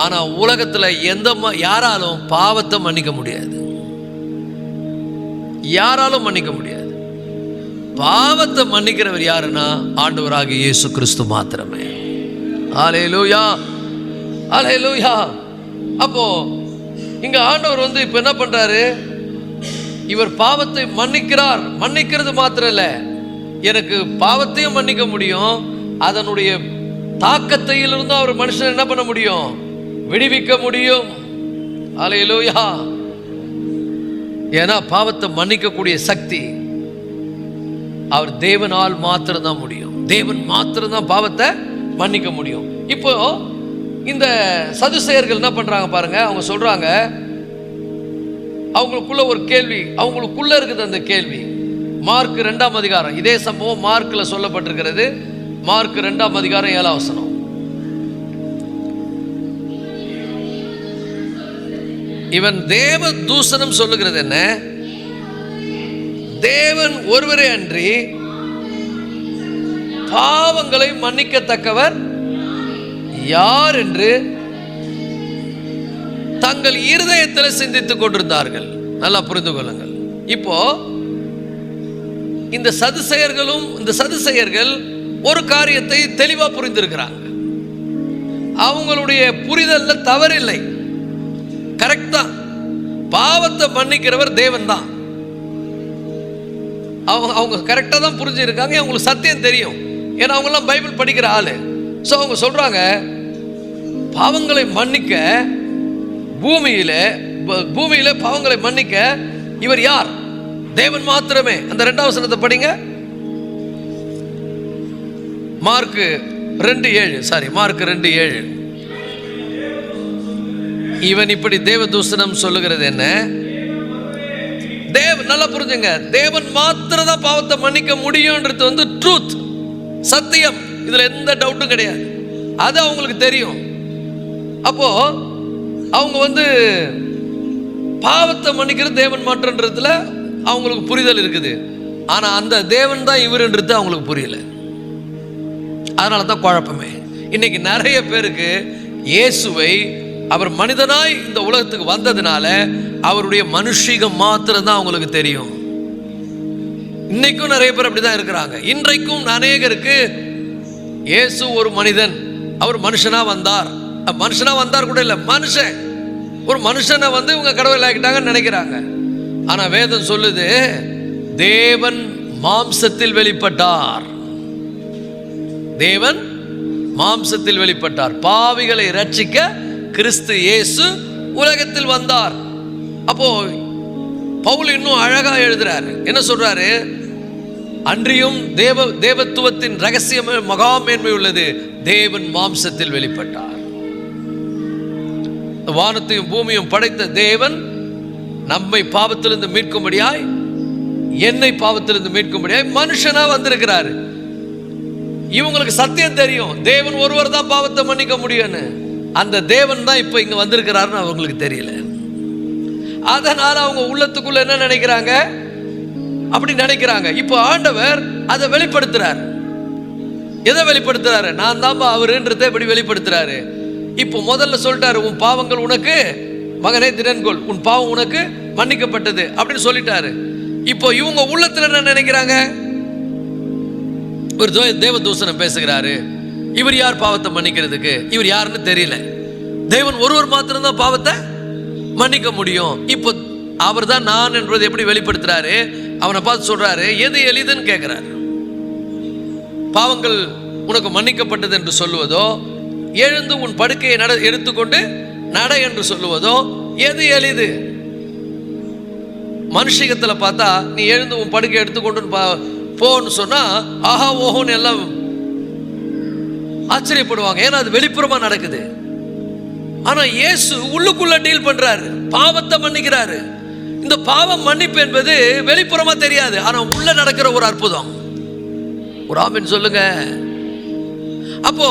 ஆனா உலகத்துல யாராலும் பாவத்தை மன்னிக்க முடியாது, யாராலும் மன்னிக்க முடியாது. பாவத்தை மன்னிக்கிறவர் யாருன்னா ஆண்டவராகிய இயேசு கிறிஸ்து மாத்திரமே. அல்லேலூயா, அல்லேலூயா. அப்போ இங்க ஆண்டவர் இப்ப என்ன பண்றாரு? இவர் பாவத்தை மன்னிக்கிறார். மன்னிக்கிறது மாத்திரம் இல்ல, எனக்கு பாவத்தையும் மன்னிக்க முடியும், அதனுடைய தாக்கத்திலிருந்து அவர் மனுஷன் என்ன பண்ண முடியும்? விடுவிக்க முடியும். அல்லேலூயா. ஏன்னா பாவத்தை மன்னிக்கக்கூடிய சக்தி அவர் தேவனால் மாத்திரம் தான் முடியும். தேவன் மாத்திரம் தான் பாவத்தை மன்னிக்க முடியும். இப்போ இந்த சதுசேயர்கள் என்ன பண்றாங்க பாருங்க. அவங்க சொல்றாங்க, அவங்களுக்குள்ள ஒரு கேள்வி அவங்களுக்குள்ள இருக்குது. அந்த கேள்வி மார்க் 2ஆம் அதிகாரம், இதே சம்பவம் மார்க்ல சொல்லப்பட்டிருக்கிறது. மார்க் 2ஆம் அதிகாரம் 7ஆம் வசனம். இவன் தேவ தூஷணம் சொல்லுகிறது என்ன? தேவன் ஒருவரே அன்றி பாவங்களை மன்னிக்கத்தக்கவர் யார் என்று தங்கள் இருதயத்தில் சிந்தித்துக் கொண்டிருந்தார்கள். நல்லா புரிந்து கொள்ளுங்கள். இப்போ இந்த சதுசேயர்கள் ஒரு காரியத்தை தெளிவா புரிந்திருக்கிறாங்க. அவங்களுடைய புரிதல்ல தவறில்லை, கரெக்ட் தான். பாவத்தை மன்னிக்கிறவர் தேவன் தான். அவங்க கரெக்டா தான் புரிஞ்சிருக்காங்க. அவங்களுக்கு சத்தியம் தெரியும். ஏன்னா அவங்க எல்லாம் பைபிள் படிக்கிற ஆளு. சோ அவங்க சொல்றாங்க, பாவங்களை மன்னிக்க பூமியில பாவங்களை மன்னிக்க இவர் யார்? தேவன் மாத்திரமே. அந்த 2ஆம் வசனத்தை படிங்க. மார்க் 2:7. இவன் இப்படி தேவதூஷணம் சொல்லுகிறது என்ன? நல்லா புரிஞ்சுங்க, தேவன் மாத்திரம் தான் பாவத்தை மன்னிக்க முடியும்ன்றது ட்ரூத், சத்தியம். இதுல எந்த டவுட்டும் கிடையாது. அது அவங்களுக்கு தெரியும். அப்போ அவங்க பாவத்தை மன்னிக்கிறது தேவன் மாற்றன்றதுல அவங்களுக்கு புரிதல் இருக்குது. ஆனா அந்த தேவன் தான் இவருன்றது அவங்களுக்கு புரியல. அதனால தான் குழப்பமே. இன்னைக்கு நிறைய பேருக்கு இயேசுவை அவர் மனிதனாய் இந்த உலகத்துக்கு வந்ததுனால அவருடைய மனுஷீகம் மாத்திரம் தான் அவங்களுக்கு தெரியும். இன்னைக்கும் நிறைய பேர் அப்படிதான் இருக்கிறாங்க. இன்றைக்கும் அநேகருக்கு இயேசு ஒரு மனிதன், அவர் மனுஷனா வந்தார், மனுஷனா வந்தார் கூட இல்லை, மனுஷன், ஒரு மனுஷனை வந்து இவங்க கடவுள் ஆக்கிட்டாங்கன்னு நினைக்கிறாங்க. ஆனா வேதம் சொல்லுது, தேவன் மாம்சத்தில் வெளிப்பட்டார். தேவன் மாம்சத்தில் வெளிப்பட்டார். பாவிகளை ரட்சிக்க கிறிஸ்து இயேசு உலகத்தில் வந்தார். அப்போ பவுல் இன்னும் அழகா எழுதுறாரு. என்ன சொல்றாரு? அன்றியும் தேவத்துவத்தின் ரகசியம் மகா மேன்மை உள்ளது, தேவன் மாம்சத்தில் வெளிப்பட்டார். வானத்தையும் பூமியும் படைத்த தேவன் நம்மை பாவத்திலிருந்து மீட்கும்படியாய், என்னை பாவத்திலிருந்து மீட்கும்படியாய் மனுஷனா வந்திருக்கிறாரு. இவங்களுக்கு சத்தியம் தெரியும், தேவன் ஒருவர் தான் பாவத்தை மன்னிக்க முடியும்னு. அந்த தேவன் தான் இப்ப இங்க வந்திருக்கிறாருன்னு அவங்களுக்கு தெரியல. அதனால அவங்க உள்ளத்துக்குள்ள என்ன நினைக்கிறாங்க? அப்படி நினைக்கிறாங்க. இப்போ ஆண்டவர் அதை வெளிப்படுத்துறாரு. எதை வெளிப்படுத்துறாரு? நான் தான் அவருன்றதை எப்படி வெளிப்படுத்துறாரு? இப்போ முதல்ல சொல்லிட்டாரு, உன் பாவங்கள் உனக்கு, மகனே திடன்கொள், உன் பாவம் உனக்கு மன்னிக்கப்பட்டது அப்படின்னு சொல்லிட்டாரு. இப்போ இவங்க உள்ளத்துல என்ன நினைக்கிறாங்க? ஒரு தேவ தூஷணம் பேசுகிறாரு. இவர் யார் பாவத்தை மன்னிக்கிறதுக்கு? இவர் யாருன்னு தெரியல. தேவன் ஒருவர் மாத்திரம்தான் பாவத்தை மன்னிக்க முடியும். இப்போ அவர் தான் நான் என்பதை எப்படி வெளிப்படுத்துறாரு? அவனை பார்த்து சொல்றாரு, எது எளிதுன்னு கேட்கிறாரு. பாவங்கள் உனக்கு மன்னிக்கப்பட்டது என்று சொல்லுவதோ, எழுந்து உன் படுக்கையை எடுத்துக்கொண்டு நட என்று சொல்லுவதோ எது எளிது? மனுஷிகத்துல பார்த்தா நீ எழுந்து உன் படுக்கையை எடுத்துக்கொண்டு போன்னு சொன்னா ஆஹா ஓஹோன்னு எல்லாம் ஆச்சரியப்படுவாங்க. ஏன்னா அது வெளிப்புறமா நடக்குது. ஆனா இயேசு உள்ளுக்குள்ள டீல் பண்றாரு, பாவத்தை மன்னிக்கிறாரு. இந்த பாவம் மன்னிப்பு என்பது வெளிப்புறமா தெரியாது, ஆனா உள்ள நடக்கிற ஒரு அற்புதம். ஒரு ஆமென் சொல்லுங்க. அப்போ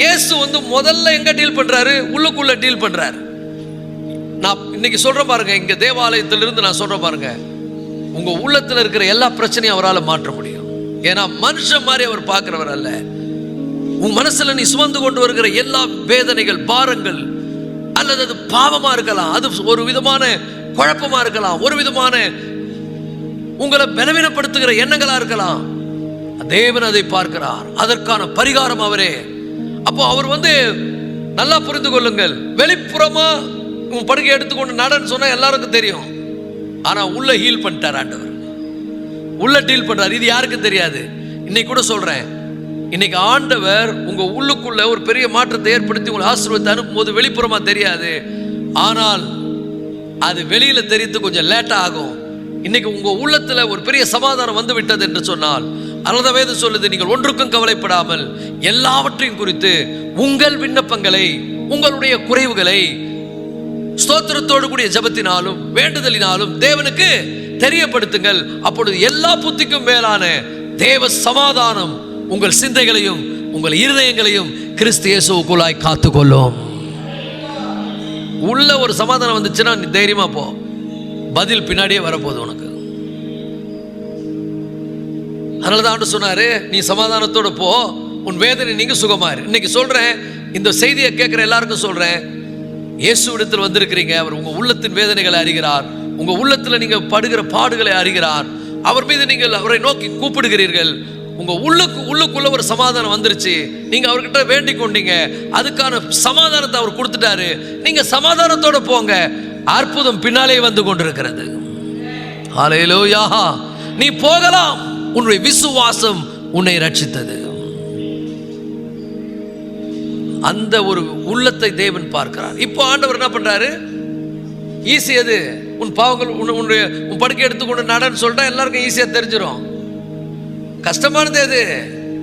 இயேசு வந்து முதல்ல எங்க டீல் பண்றாரு? உள்ளுக்குள்ள டீல் பண்றாரு. நான் இன்னைக்கு சொல்றேன் பாருங்க, இங்க தேவாலயத்திலிருந்து நான் சொல்றேன் பாருங்க, உங்க உள்ளத்துல இருக்கிற எல்லா பிரச்சனையும் அவரால் மாற்ற முடியும். ஏன்னா மனுஷன் மாதிரி அவர் பார்க்கிறவர் அல்ல. உன் மனசுல நீ சுமந்து கொண்டு வருகிற எல்லா வேதனைகள், பாரங்கள், அல்லது அது பாவமா இருக்கலாம், அது ஒரு விதமான குழப்பமா இருக்கலாம், ஒரு விதமான உங்களை பலவீனப்படுத்துகிற எண்ணங்களா இருக்கலாம், தேவன் அதை பார்க்கிறார். அதற்கான பரிகாரம் அவரே. அப்போ அவர் வந்து நல்லா புரிந்து கொள்ளுங்கள், வெளிப்புறமா உன் படுக்கை எடுத்துக்கொண்டு நடன்னு சொன்னா எல்லாருக்கும் தெரியும். ஆனா உள்ள ஹீல் பண்ணிட்டார் ஆண்டவர், உள்ள டீல் பண்றார். இது யாருக்கும் தெரியாது. இன்னைக்கு கூட சொல்றேன், இன்னைக்கு ஆண்டவர் உங்க உள்ளுக்குள்ள ஒரு பெரிய மாற்றத்தை ஏற்படுத்தி உங்களை ஆசீர்வாதத்தை அனுப்பும் போது வெளிப்புறமா தெரியாது, ஆனால் அது வெளியில தெரிந்து கொஞ்சம் லேட்டா ஆகும். இன்னைக்கு உங்க உள்ளத்துல ஒரு பெரிய சமாதானம் வந்து விட்டது என்று சொன்னால், அதனால வேதம் சொல்லுது, நீங்கள் ஒன்றுக்கும் கவலைப்படாமல் எல்லாவற்றையும் குறித்து உங்கள் விண்ணப்பங்களை, உங்களுடைய குறைவுகளை ஸ்தோத்திரத்தோடு கூடிய ஜெபத்தினாலும் வேண்டுதலினாலும் தேவனுக்கு தெரியப்படுத்துங்கள். அப்பொழுது எல்லா புத்திக்கும் மேலான தேவ சமாதானம் உங்கள் சிந்தைகளையும் உங்கள் இருதயங்களையும் கிறிஸ்து இயேசுவுக்குள்ளாய் காத்துக்கொள்ளும். உள்ள ஒரு சமாதானம் வந்துச்சுன்னா நீ தைரியமா போ, பதில் பின்னாடியே வரப்போகுது உனக்கு. அதனாலதான் ஆண்டு சொன்னாரு, நீ சமாதானத்தோடு போ, உன் வேதனை நீங்க சுகமாரு. இன்னைக்கு சொல்றேன், இந்த செய்தியை கேட்கிற எல்லாருக்கும் சொல்றேன், இயேசுவிடத்தில் வந்திருக்கிறீங்க, அவர் உங்க உள்ளத்தின் வேதனைகளை அறிகிறார், உங்க உள்ளத்துல நீங்க படுகிற பாடுகளை அறிகிறார். அவர் மீது நீங்கள் அவரை நோக்கி கூப்பிடுகிறீர்கள், உங்க உள்ளுக்குள்ள ஒரு சமாதானம் வந்துருச்சு, நீங்க அவர்கிட்ட வேண்டிக் கொண்டீங்க, அதுக்கான சமாதானத்தை அவர் கொடுத்துட்டாரு. நீங்க சமாதானத்தோட போங்க, அற்புதம் பின்னாலே வந்து கொண்டிருக்கிறது. ஹல்லேலூயா. நீ போகலாம், உன்னுடைய விசுவாசம் உன்னை ரட்சித்தது. அந்த ஒரு உள்ளத்தை தேவன் பார்க்கிறார். இப்போ ஆண்டவர் என்ன பண்றாரு? ஈஸி அது, உன் பாவங்கள் உன் படுக்கை எடுத்துக்கொண்டு நடன்னு சொல்லிட்டா எல்லாருக்கும் ஈஸியா தெரிஞ்சிடும். கஷ்டமானது எது?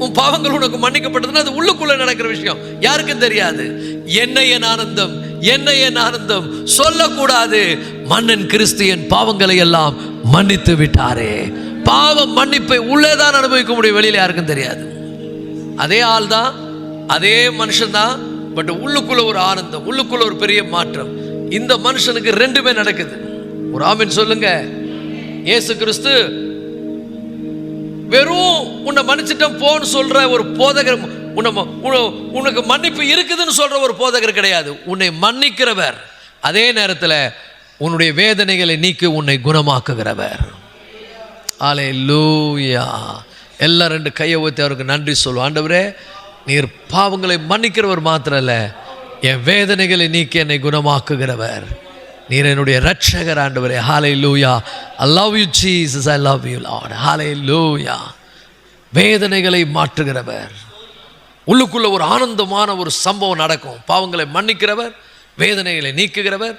உன் பாவங்கள் உனக்கு மன்னிக்கப்பட்டதுன்னா அது உள்ளுக்குள்ள நடக்கிற விஷயம், யாருக்கும் தெரியாது. என்ன என் ஆனந்தம், என்ன என் ஆனந்தம் சொல்லக்கூடாது. மன்னன் கிறிஸ்து என் பாவங்களை எல்லாம் மன்னித்து விட்டாரே. பாவ மன்னிப்பை உள்ளேதான் அனுபவிக்க முடியும், வெளியில யாருக்கும் தெரியாது. அதே ஆள் தான், அதே மனுஷன் தான், பட் உள்ளுக்குள்ள ஒரு ஆனந்தம், உள்ளுக்குள்ள ஒரு பெரிய மாற்றம். இந்த மனுஷனுக்கு ரெண்டுமே நடக்குது. ஒரு ஆமென் சொல்லுங்க. இயேசு கிறிஸ்து வெறும் உன்னை மன்னிச்சிட்டோம் போன்னு சொல்ற ஒரு போதகர், உனக்கு மன்னிப்பு இருக்குதுன்னு சொல்ற ஒரு போதகர் கிடையாது. உன்னை மன்னிக்கிறவர், அதே நேரத்தில் உன்னுடைய வேதனைகளை நீக்கி உன்னை குணமாக்குகிறவர். அல்லேலூயா. எல்லாம் 2 கையை ஊற்றி அவருக்கு நன்றி சொல்லுவோம். ஆண்டவரே, நீர் பாவங்களை மன்னிக்கிறவர் மாத்திரம் இல்லை, என் வேதனைகளை நீக்கி என்னை குணமாக்குகிறவர். நீர் என்னுடைய ரட்சகர் ஆண்டவரே. ஹல்லேலூயா. I love you Jesus, I love you Lord. ஹல்லேலூயா. வேதனைகளை மாற்றுகிறவர். உள்ளுக்குள்ள ஒரு ஆனந்தமான ஒரு சம்பவம் நடக்கும். பாவங்களை மன்னிக்கிறவர், வேதனைகளை நீக்குகிறவர்.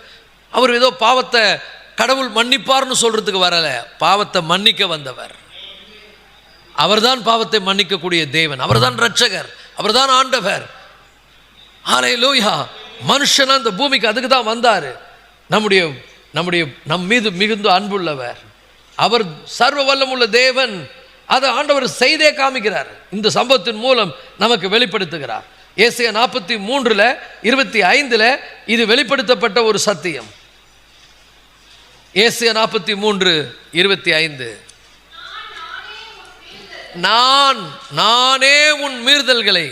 அவர் ஏதோ பாவத்தை கடவுள் மன்னிப்பார்னு சொல்றதுக்கு வரல, பாவத்தை மன்னிக்க வந்தவர். அவர்தான் பாவத்தை மன்னிக்கக்கூடிய தேவன், அவர்தான் ரட்சகர், அவர்தான் ஆண்டவர். ஹல்லேலூயா. மனுஷன் அந்த பூமிக்கு அதுக்கு தான் வந்தார். நம் மீது மிகுந்த அன்புள்ளவர், அவர் சர்வ வல்லமுள்ள தேவன். அதை ஆண்டவர் செய்தே காமிக்கிறார். இந்த சம்பவத்தின் மூலம் நமக்கு வெளிப்படுத்துகிறார். ஏசாயா 43:25 இது வெளிப்படுத்தப்பட்ட ஒரு சத்தியம். ஏசாயா 43:25, நானே உன் மீறுதல்களை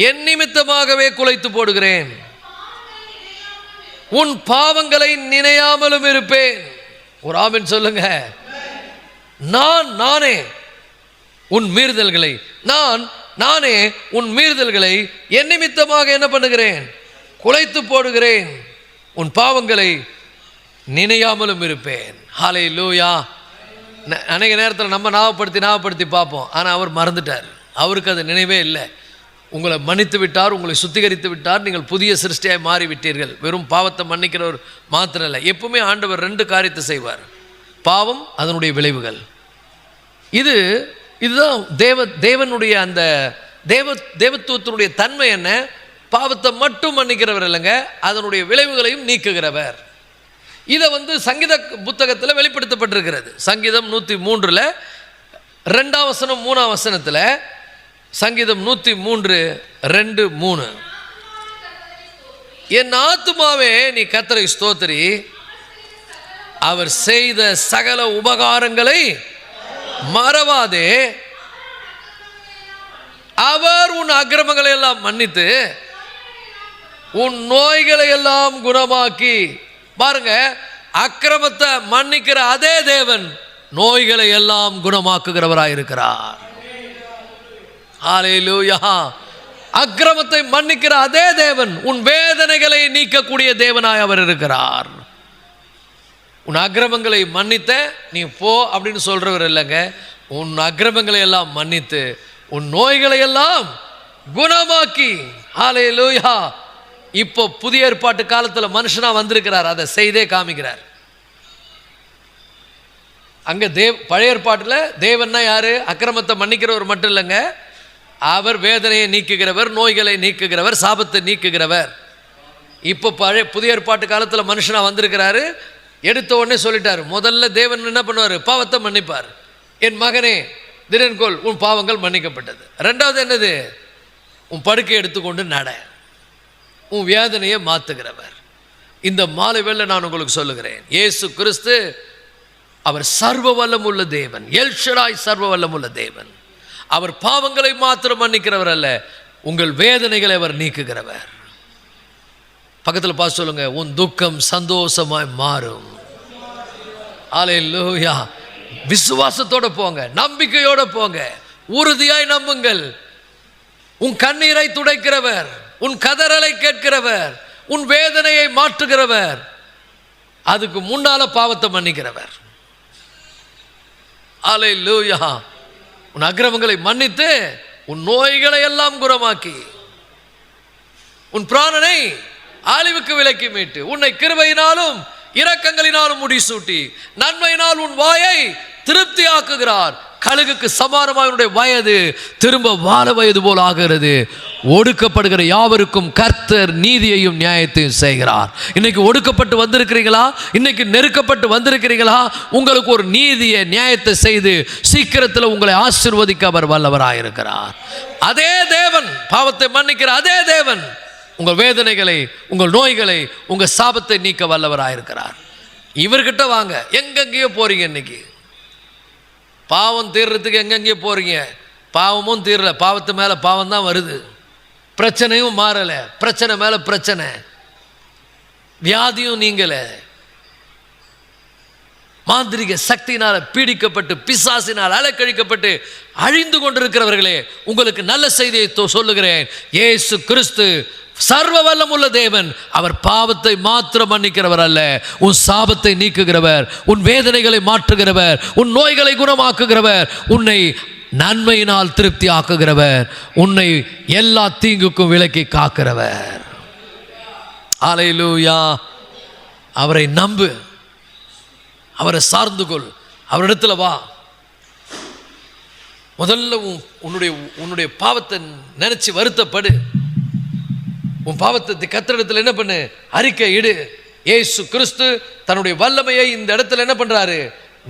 என் நிமித்தமாகவே குலைத்து போடுகிறேன், உன் பாவங்களை நினையாமலும் இருப்பேன். ஒரு ஆமென் சொல்லுங்க. நானே உன் மீறுதல்களை, நானே உன் மீறுதல்களை என் நிமித்தமாக என்ன பண்ணுகிறேன்? குலைத்து போடுகிறேன், உன் பாவங்களை நினையாமலும் இருப்பேன். ஹல்லேலூயா. அநேக நேரத்தில் நம்ம ஞாபகப்படுத்தி பார்ப்போம், ஆனால் அவர் மறந்துட்டார். அவருக்கு அது நினைவே இல்லை. உங்களை மன்னித்து விட்டார், உங்களை சுத்திகரித்து விட்டார், நீங்கள் புதிய சிருஷ்டியாய் மாறிவிட்டீர்கள். வெறும் பாவத்தை மன்னிக்கிறவர் மாத்திரம் இல்லை, எப்பவுமே ஆண்டவர் 2 காரியத்தை செய்வார். பாவம், அதனுடைய விளைவுகள். இதுதான் தேவனுடைய அந்த தேவத்துவத்தினுடைய தன்மை என்ன? பாவத்தை மட்டும் மன்னிக்கிறவர் இல்லைங்க, அதனுடைய விளைவுகளையும் நீக்குகிறவர். இதை சங்கீத புத்தகத்தில் வெளிப்படுத்தப்பட்டிருக்கிறது. சங்கீதம் 103 2ஆம் வசனம் 3ஆம் வசனத்தில், சங்கீதம் 103 2 3, என் ஆத்துமாவே நீ கர்த்தரை ஸ்தோத்திரி, அவர் செய்த சகல உபகாரங்களை மறவாதே, அவர் உன் அக்கிரமங்களை எல்லாம் மன்னித்து உன் நோய்களை எல்லாம் குணமாக்கி. பாருங்க, அக்கிரமத்தை மன்னிக்கிற அதே தேவன் நோய்களை எல்லாம் குணமாக்குகிறவராயிருக்கிறார். ஹல்லேலூயா. அக்கிரமத்தை மன்னிக்கிற அதே தேவன் உன் வேதனைகளை நீக்கக்கூடிய தேவனாய் அவர் இருக்கிறார். உன் அக்கிரமங்களை மன்னித்த நீ போ அப்படின்னு சொல்றவர் இல்லைங்க, உன் அக்கிரமங்களை எல்லாம் மன்னித்து உன் நோய்களை எல்லாம் குணமாக்கி. ஹல்லேலூயா. இப்போ புதிய ஏற்பாட்டு காலத்தில் மனுஷனா வந்திருக்கிறார், அதை செய்தே காமிக்கிறார். அங்க பழைய ஏற்பாட்டில் தேவன்னா யாரு? அக்கிரமத்தை மன்னிக்கிறவர் மட்டும் இல்லைங்க, அவர் வேதனையை நீக்குகிறவர், நோய்களை நீக்குகிறவர், சாபத்தை நீக்குகிறவர். இப்போ புதிய ஏற்பாட்டு காலத்தில் மனுஷனா வந்திருக்கிறாரு. எடுத்த உடனே சொல்லிட்டார், முதல்ல தேவன் என்ன பண்ணுவார்? பாவத்தை மன்னிப்பார். என் மகனே திடன்கொள், உன் பாவங்கள் மன்னிக்கப்பட்டது. ரெண்டாவது என்னது? உன் படுக்கை எடுத்துக்கொண்டு நட, உன் வேதனையை மாற்றுகிறவர். இந்த மாலை வேளை நான் உங்களுக்கு சொல்லுகிறேன், இயேசு கிறிஸ்து அவர் சர்வ வல்லமுள்ள தேவன், எல் ஷடாய் சர்வ வல்லமுள்ள தேவன். அவர் பாவங்களை மாத்திரம் மன்னிக்கிறவர் அல்ல, உங்கள் வேதனைகளை அவர் நீக்குகிறவர். பக்கத்தில் பார்த்து சொல்லுங்க, உன் துக்கம் சந்தோஷமாய் மாறும். அல்லேலூயா. விசுவாசத்தோட போங்க, நம்பிக்கையோட போங்க, உறுதியாய் நம்புங்கள். உன் கண்ணீரை துடைக்கிறவர், உன் கதறலை கேட்கிறவர், உன் வேதனையை மாற்றுகிறவர், அதுக்கு முன்னால பாவத்தை மன்னிக்கிறவர். அல்லேலூயா. உன் அக்கிரமங்களை மன்னித்து உன் நோய்களை எல்லாம் குணமாக்கி உன் பிராணனை அழிவுக்கு விலக்கி மீட்டு உன்னை கிருபையினாலும் இரக்கங்களினாலும் முடிசூட்டி நன்மையினால் உன் வாயை திருப்தி ஆக்குகிறார். கழுகுக்கு சமானமாய் வயது திரும்ப வாழ வயது போல் ஆகிறது. ஒடுக்கப்படுகிற யாவருக்கும் கர்த்தர் நீதியையும் நியாயத்தையும் செய்கிறார். இன்னைக்கு ஒடுக்கப்பட்டு வந்திருக்கிறீங்களா? இன்னைக்கு நெருக்கப்பட்டு வந்திருக்கிறீங்களா? உங்களுக்கு ஒரு நீதியை நியாயத்தை செய்து சீக்கிரத்தில் உங்களை ஆசீர்வதிக்க அவர் வல்லவராயிருக்கிறார். அதே தேவன், பாவத்தை மன்னிக்கிற அதே தேவன் உங்கள் வேதனைகளை, உங்கள் நோய்களை, உங்கள் சாபத்தை நீக்க வல்லவராயிருக்கிறார். இவர்கிட்ட வாங்க. எங்கெங்கேயோ போறீங்க, இன்னைக்கு பாவம் தீர்றதுக்கு எங்கெங்கே போகிறீங்க, பாவமும் தீரலை, பாவத்து மேலே பாவம் தான் வருது, பிரச்சனையும் மாறலை, பிரச்சனை மேலே பிரச்சனை, வியாதியும் நீங்கலை, மாந்திரிக சக்தியினால் பீடிக்கப்பட்டு பிசாசினால் அலைக்கழிக்கப்பட்டு அழிந்து கொண்டிருக்கிறவர்களே, உங்களுக்கு நல்ல செய்தியை சொல்லுகிறேன். இயேசு கிறிஸ்து சர்வ வல்லமுள்ள தேவன். அவர் பாவத்தை மாத்திரம் மன்னிக்கிறவர் அல்ல, உன் சாபத்தை நீக்குகிறவர், உன் வேதனைகளை மாற்றுகிறவர், உன் நோய்களை குணமாக்குகிறவர், உன்னை நன்மையினால் திருப்தி ஆக்குகிறவர், உன்னை எல்லா தீங்குக்கும் விலக்கி காக்கிறவர். அல்லேலூயா. அவரை நம்பு, அவரை சார்ந்து கொள், அவரிடத்துல வா. முதல்ல உன்னுடைய பாவத்தை நினைச்சு வருத்தப்படு. உன் பாவத்தை கர்த்தரிடத்தில் என்ன பண்ணு, அறிக்கை இடு. இயேசு கிறிஸ்து தன்னுடைய வல்லமையை இந்த இடத்துல என்ன பண்றாரு,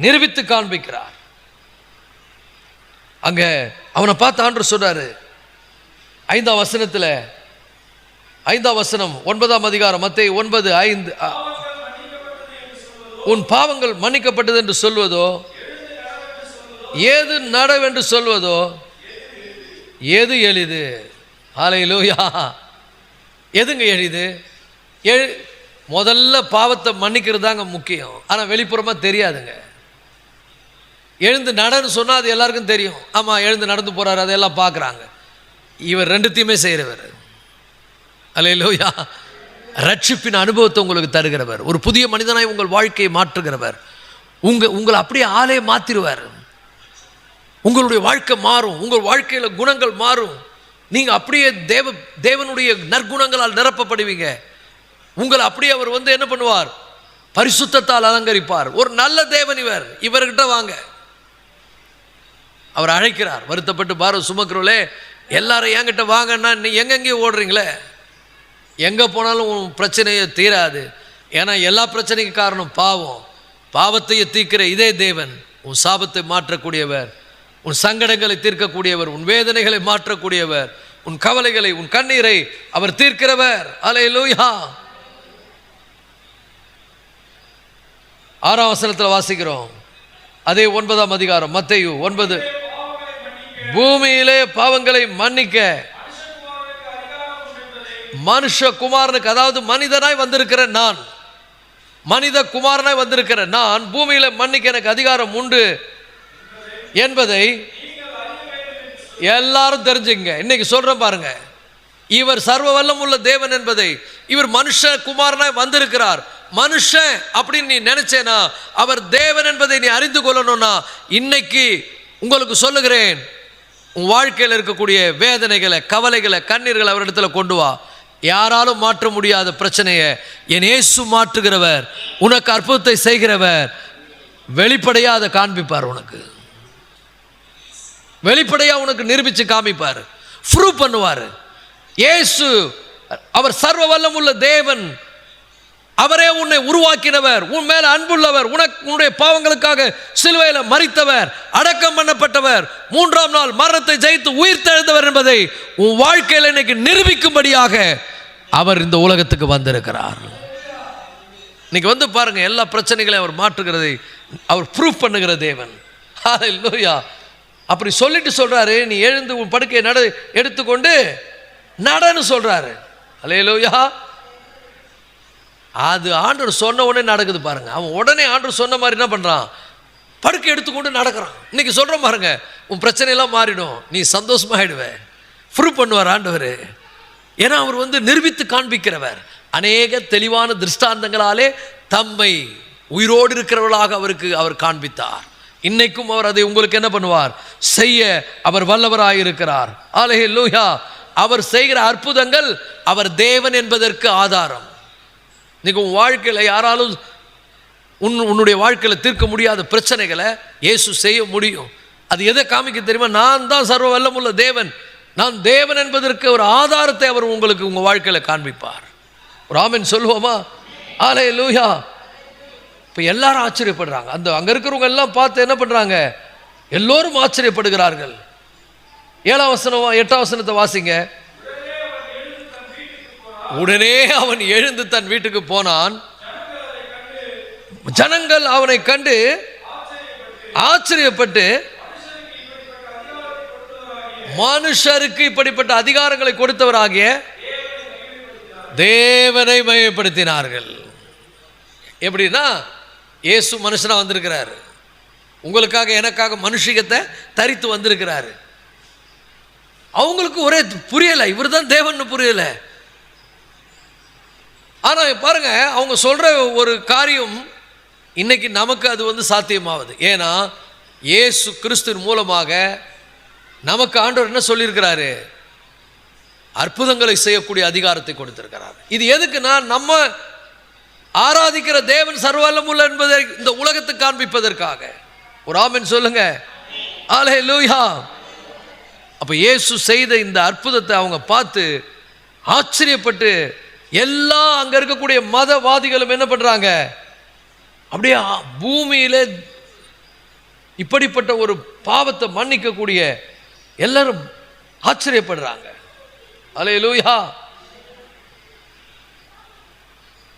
நிரூபித்து காண்பிக்கிறார். அங்க அவனை பார்த்து ஆண்டவர் சொல்றாரு 5ஆம் வசனத்துல, 5ஆம் வசனம் 9ஆம் அதிகாரம் மத்தேயு 9:5, உன் பாவங்கள் மன்னிக்கப்பட்டது என்று சொல்வதோ, ஏது நடவென்று சொல்வதோ, ஏது எளிது? அல்லேலூயா. எதுங்க எளிது? முதல்ல பாவத்தை மன்னிக்கிறது தாங்க முக்கியம். ஆனால் வெளிப்புறமாக தெரியாதுங்க. எழுந்து நடன்னு சொன்னால் அது எல்லாருக்கும் தெரியும். ஆமாம், எழுந்து நடந்து போகிறாரு, அதெல்லாம் பார்க்குறாங்க. இவர் ரெண்டுத்தையுமே செய்கிறவர். அல்லேலூயா. ரட்சிப்பின் அனுபவத்தை உங்களுக்கு தருகிறவர், ஒரு புதிய மனிதனாய் உங்கள் வாழ்க்கையை மாற்றுகிறவர், உங்களை அப்படியே ஆளே மாற்றிடுவார். உங்களுடைய வாழ்க்கை மாறும், உங்கள் வாழ்க்கையில் குணங்கள் மாறும். நீங்கள் அப்படியே தேவனுடைய நற்குணங்களால் நிரப்பப்படுவீங்க. உங்களை அப்படியே அவர் என்ன பண்ணுவார், பரிசுத்தத்தால் அலங்கரிப்பார். ஒரு நல்ல தேவன் இவர்கிட்ட வாங்க. அவர் அழைக்கிறார். வருத்தப்பட்டு பாரம் சுமக்கிறோலே எல்லாரும் என்கிட்ட வாங்கன்னா நீ எங்கெங்கே ஓடுறீங்களே? எங்கே போனாலும் உன் பிரச்சனையை தீராது. ஏன்னா எல்லா பிரச்சனைக்கு காரணம் பாவம். பாவத்தையே தீர்க்கிற இதே தேவன் உன் சாபத்தை மாற்றக்கூடியவர், உன் சங்கடங்களை தீர்க்கக்கூடியவர், உன் வேதனைகளை மாற்றக்கூடியவர், உன் கவலைகளை, உன் கண்ணீரை அவர் தீர்க்கிறவர். அல்லேலூயா. 6ஆம் வசனத்தில் வாசிக்கிறோம். அதே 9ஆம் அதிகாரம் மத்தேயு 9, பூமியிலே பாவங்களை மன்னிக்க மனுஷகுமாரனுக்கு, அதாவது மனிதனாய் வந்திருக்கிற நான், மனித குமாரனாய் வந்திருக்கிற நான் பூமியில மன்னிக்க எனக்கு அதிகாரம் உண்டு என்பதை எல்லாரும் தெரிஞ்சுங்க. இன்னைக்கு சொல்றேன் பாருங்க, இவர் சர்வ வல்லம் உள்ள தேவன் என்பதை, இவர் மனுஷ குமாரனாய் வந்திருக்கிறார். மனுஷன் அப்படின்னு நீ நினைச்சேனா, அவர் தேவன் என்பதை நீ அறிந்து கொள்ளணும்னா, இன்னைக்கு உங்களுக்கு சொல்லுகிறேன், உன் வாழ்க்கையில் இருக்கக்கூடிய வேதனைகளை, கவலைகளை, கண்ணீர்களை அவரிடத்துல கொண்டு வா. யாராலும் மாற்ற முடியாத பிரச்சனையை என் இயேசு மாற்றுகிறவர், உனக்கு அற்புதத்தை செய்கிறவர். வெளிப்படையா அதை காண்பிப்பார், உனக்கு வெளிப்படையா உனக்கு நிரூபிச்சு காமிப்பார், ப்ரூவ் பண்ணுவார். இயேசு அவர் சர்வ வல்லம் உள்ள தேவன். அவரே உன்னை உருவாக்கினவர், உன் மேல அன்புள்ளவர், உன்னுடைய பாவங்களுக்காக சிலுவையில் மரித்தவர், அடக்கம் பண்ணப்பட்டவர், 3ஆம் நாள் மரணத்தை ஜெயித்து உயிர் தெழுந்தவர் என்பதை உன் வாழ்க்கையில் இன்னைக்கு நிரூபிக்கும்படியாக அவர் இந்த உலகத்துக்கு வந்திருக்கிறார். இன்னைக்கு பாருங்க, எல்லா பிரச்சனைகளையும் அவர் மாற்றுகிறதை அவர் ப்ரூவ் பண்ணுகிற தேவன். ஹல்லேலூயா. அப்படி சொல்லிட்டு சொல்றாரு, நீ எழுந்து உன் படுக்கையை எடுத்துக்கொண்டு நடன்னு சொல்றாரு. ஹல்லேலூயா. அது ஆண்டவர் சொன்ன உடனே நடக்குது பாருங்க. அவன் உடனே ஆண்டவர் சொன்ன மாதிரி என்ன பண்றான், படுக்கை எடுத்துக்கொண்டு நடக்கிறான். இன்னைக்கு சொல்றோம் பாருங்க, உன் பிரச்சனையெல்லாம் மாறிடும், நீ சந்தோஷமாயிடுவ. ப்ரூவ் பண்ணுவார் ஆண்டவர். ஏன்னா அவர் நிரூபித்து காண்பிக்கிறவர். அநேக தெளிவான திருஷ்டாந்தங்களாலே தம்மை உயிரோடு இருக்கிறவர்களாக அவர் காண்பித்தார். இன்னைக்கும் அவர் அதை உங்களுக்கு என்ன பண்ணுவார், செய்ய அவர் வல்லவராய் இருக்கிறார். அல்லேலூயா. அவர் செய்கிற அற்புதங்கள் அவர் தேவன் என்பதற்கு ஆதாரம். இன்னைக்கு உன் வாழ்க்கையில் யாராலும் உன்னுடைய வாழ்க்கையில் தீர்க்க முடியாத பிரச்சனைகளை இயேசு செய்ய முடியும். அது எதை காமிக்க தெரியுமா, நான் தான் சர்வ வல்லமுள்ள தேவன், நான் தேவன் என்பதற்கு ஒரு ஆதாரத்தை அவர் உங்களுக்கு உங்கள் வாழ்க்கையில் காண்பிப்பார். ஒரு ஆமென் சொல்லுவோமா? அல்லேலூயா. இப்போ எல்லாரும் ஆச்சரியப்படுறாங்க. அங்கே இருக்கிறவங்க எல்லாம் பார்த்து என்ன பண்ணுறாங்க, எல்லோரும் ஆச்சரியப்படுகிறார்கள். 7ஆம் வசனம் 8ஆம் வசனத்தை வாசிங்க. உடனே அவன் எழுந்து தன் வீட்டுக்கு போனான். ஜனங்கள் அவனை கண்டு ஆச்சரியப்பட்டு மனுஷருக்கு இப்படிப்பட்ட அதிகாரங்களை கொடுத்தவராகிய தேவனை மையப்படுத்தினார்கள். எப்படின்னா, இயேசு மனுஷனா வந்திருக்கிறாரு, உங்களுக்காக எனக்காக மனுஷிகத்தை தரித்து வந்திருக்கிறாரு. அவங்களுக்கு ஒரே புரியலை, இவர் தான் தேவன் புரியலை. ஆனால் பாருங்க, அவங்க சொல்ற ஒரு காரியம் இன்னைக்கு நமக்கு அது சாத்தியமாகுது. ஏன்னா இயேசு கிறிஸ்துவின் மூலமாக நமக்கு ஆண்டவர் என்ன சொல்லியிருக்கிறாரு? அற்புதங்களை செய்யக்கூடிய அதிகாரத்தை கொடுத்திருக்கிறார். இது எதுக்குன்னா, நம்ம ஆராதிக்கிற தேவன் சர்வவல்லமுள்ள என்பதை இந்த உலகத்துக்கு காண்பிப்பதற்காக. ஒரு ஆமென் சொல்லுங்க. அல்லேலூயா. அப்ப இயேசு செய்த இந்த அற்புதத்தை அவங்க பார்த்து ஆச்சரியப்பட்டு எல்லா அங்க இருக்கக்கூடிய மதவாதிகளும் என்ன பண்றாங்க? அப்படியே பூமியில இப்படிப்பட்ட ஒரு பாவத்தை மன்னிக்கக்கூடிய எல்லாரும் ஆச்சரியப்படுறாங்க. அல்லேலூயா.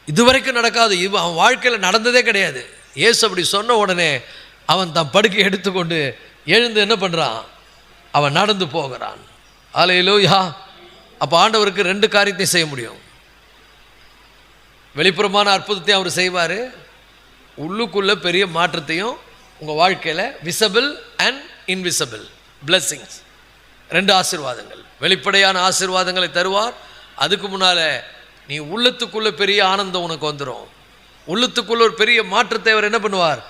இதுவரைக்கும் நடக்காது, அவன் வாழ்க்கையில் நடந்ததே கிடையாது. இயேசு அப்படி சொன்ன உடனே அவன் தன் படுக்கை எடுத்துக்கொண்டு எழுந்து என்ன பண்றான்? அவன் நடந்து போகிறான். அல்லேலூயா. அப்போ ஆண்டவருக்கு ரெண்டு காரியத்தையும் செய்ய முடியும். வெளிப்புறமான அற்புதத்தையும் அவர் செய்வார், உள்ளுக்குள்ள பெரிய மாற்றத்தையும் உங்கள் வாழ்க்கையில் விசபிள் அண்ட் இன்விசிபிள் பிளெஸ்ஸிங்ஸ், ரெண்டு ஆசீர்வாதங்கள், வெளிப்படையான ஆசீர்வாதங்களை தருவார். அதுக்கு முன்னால் நீ உள்ளத்துக்குள்ளே பெரிய ஆனந்தம் உனக்கு வந்துடும். உள்ளத்துக்குள்ள ஒரு பெரிய மாற்றத்தை அவர் என்ன பண்ணுவார்?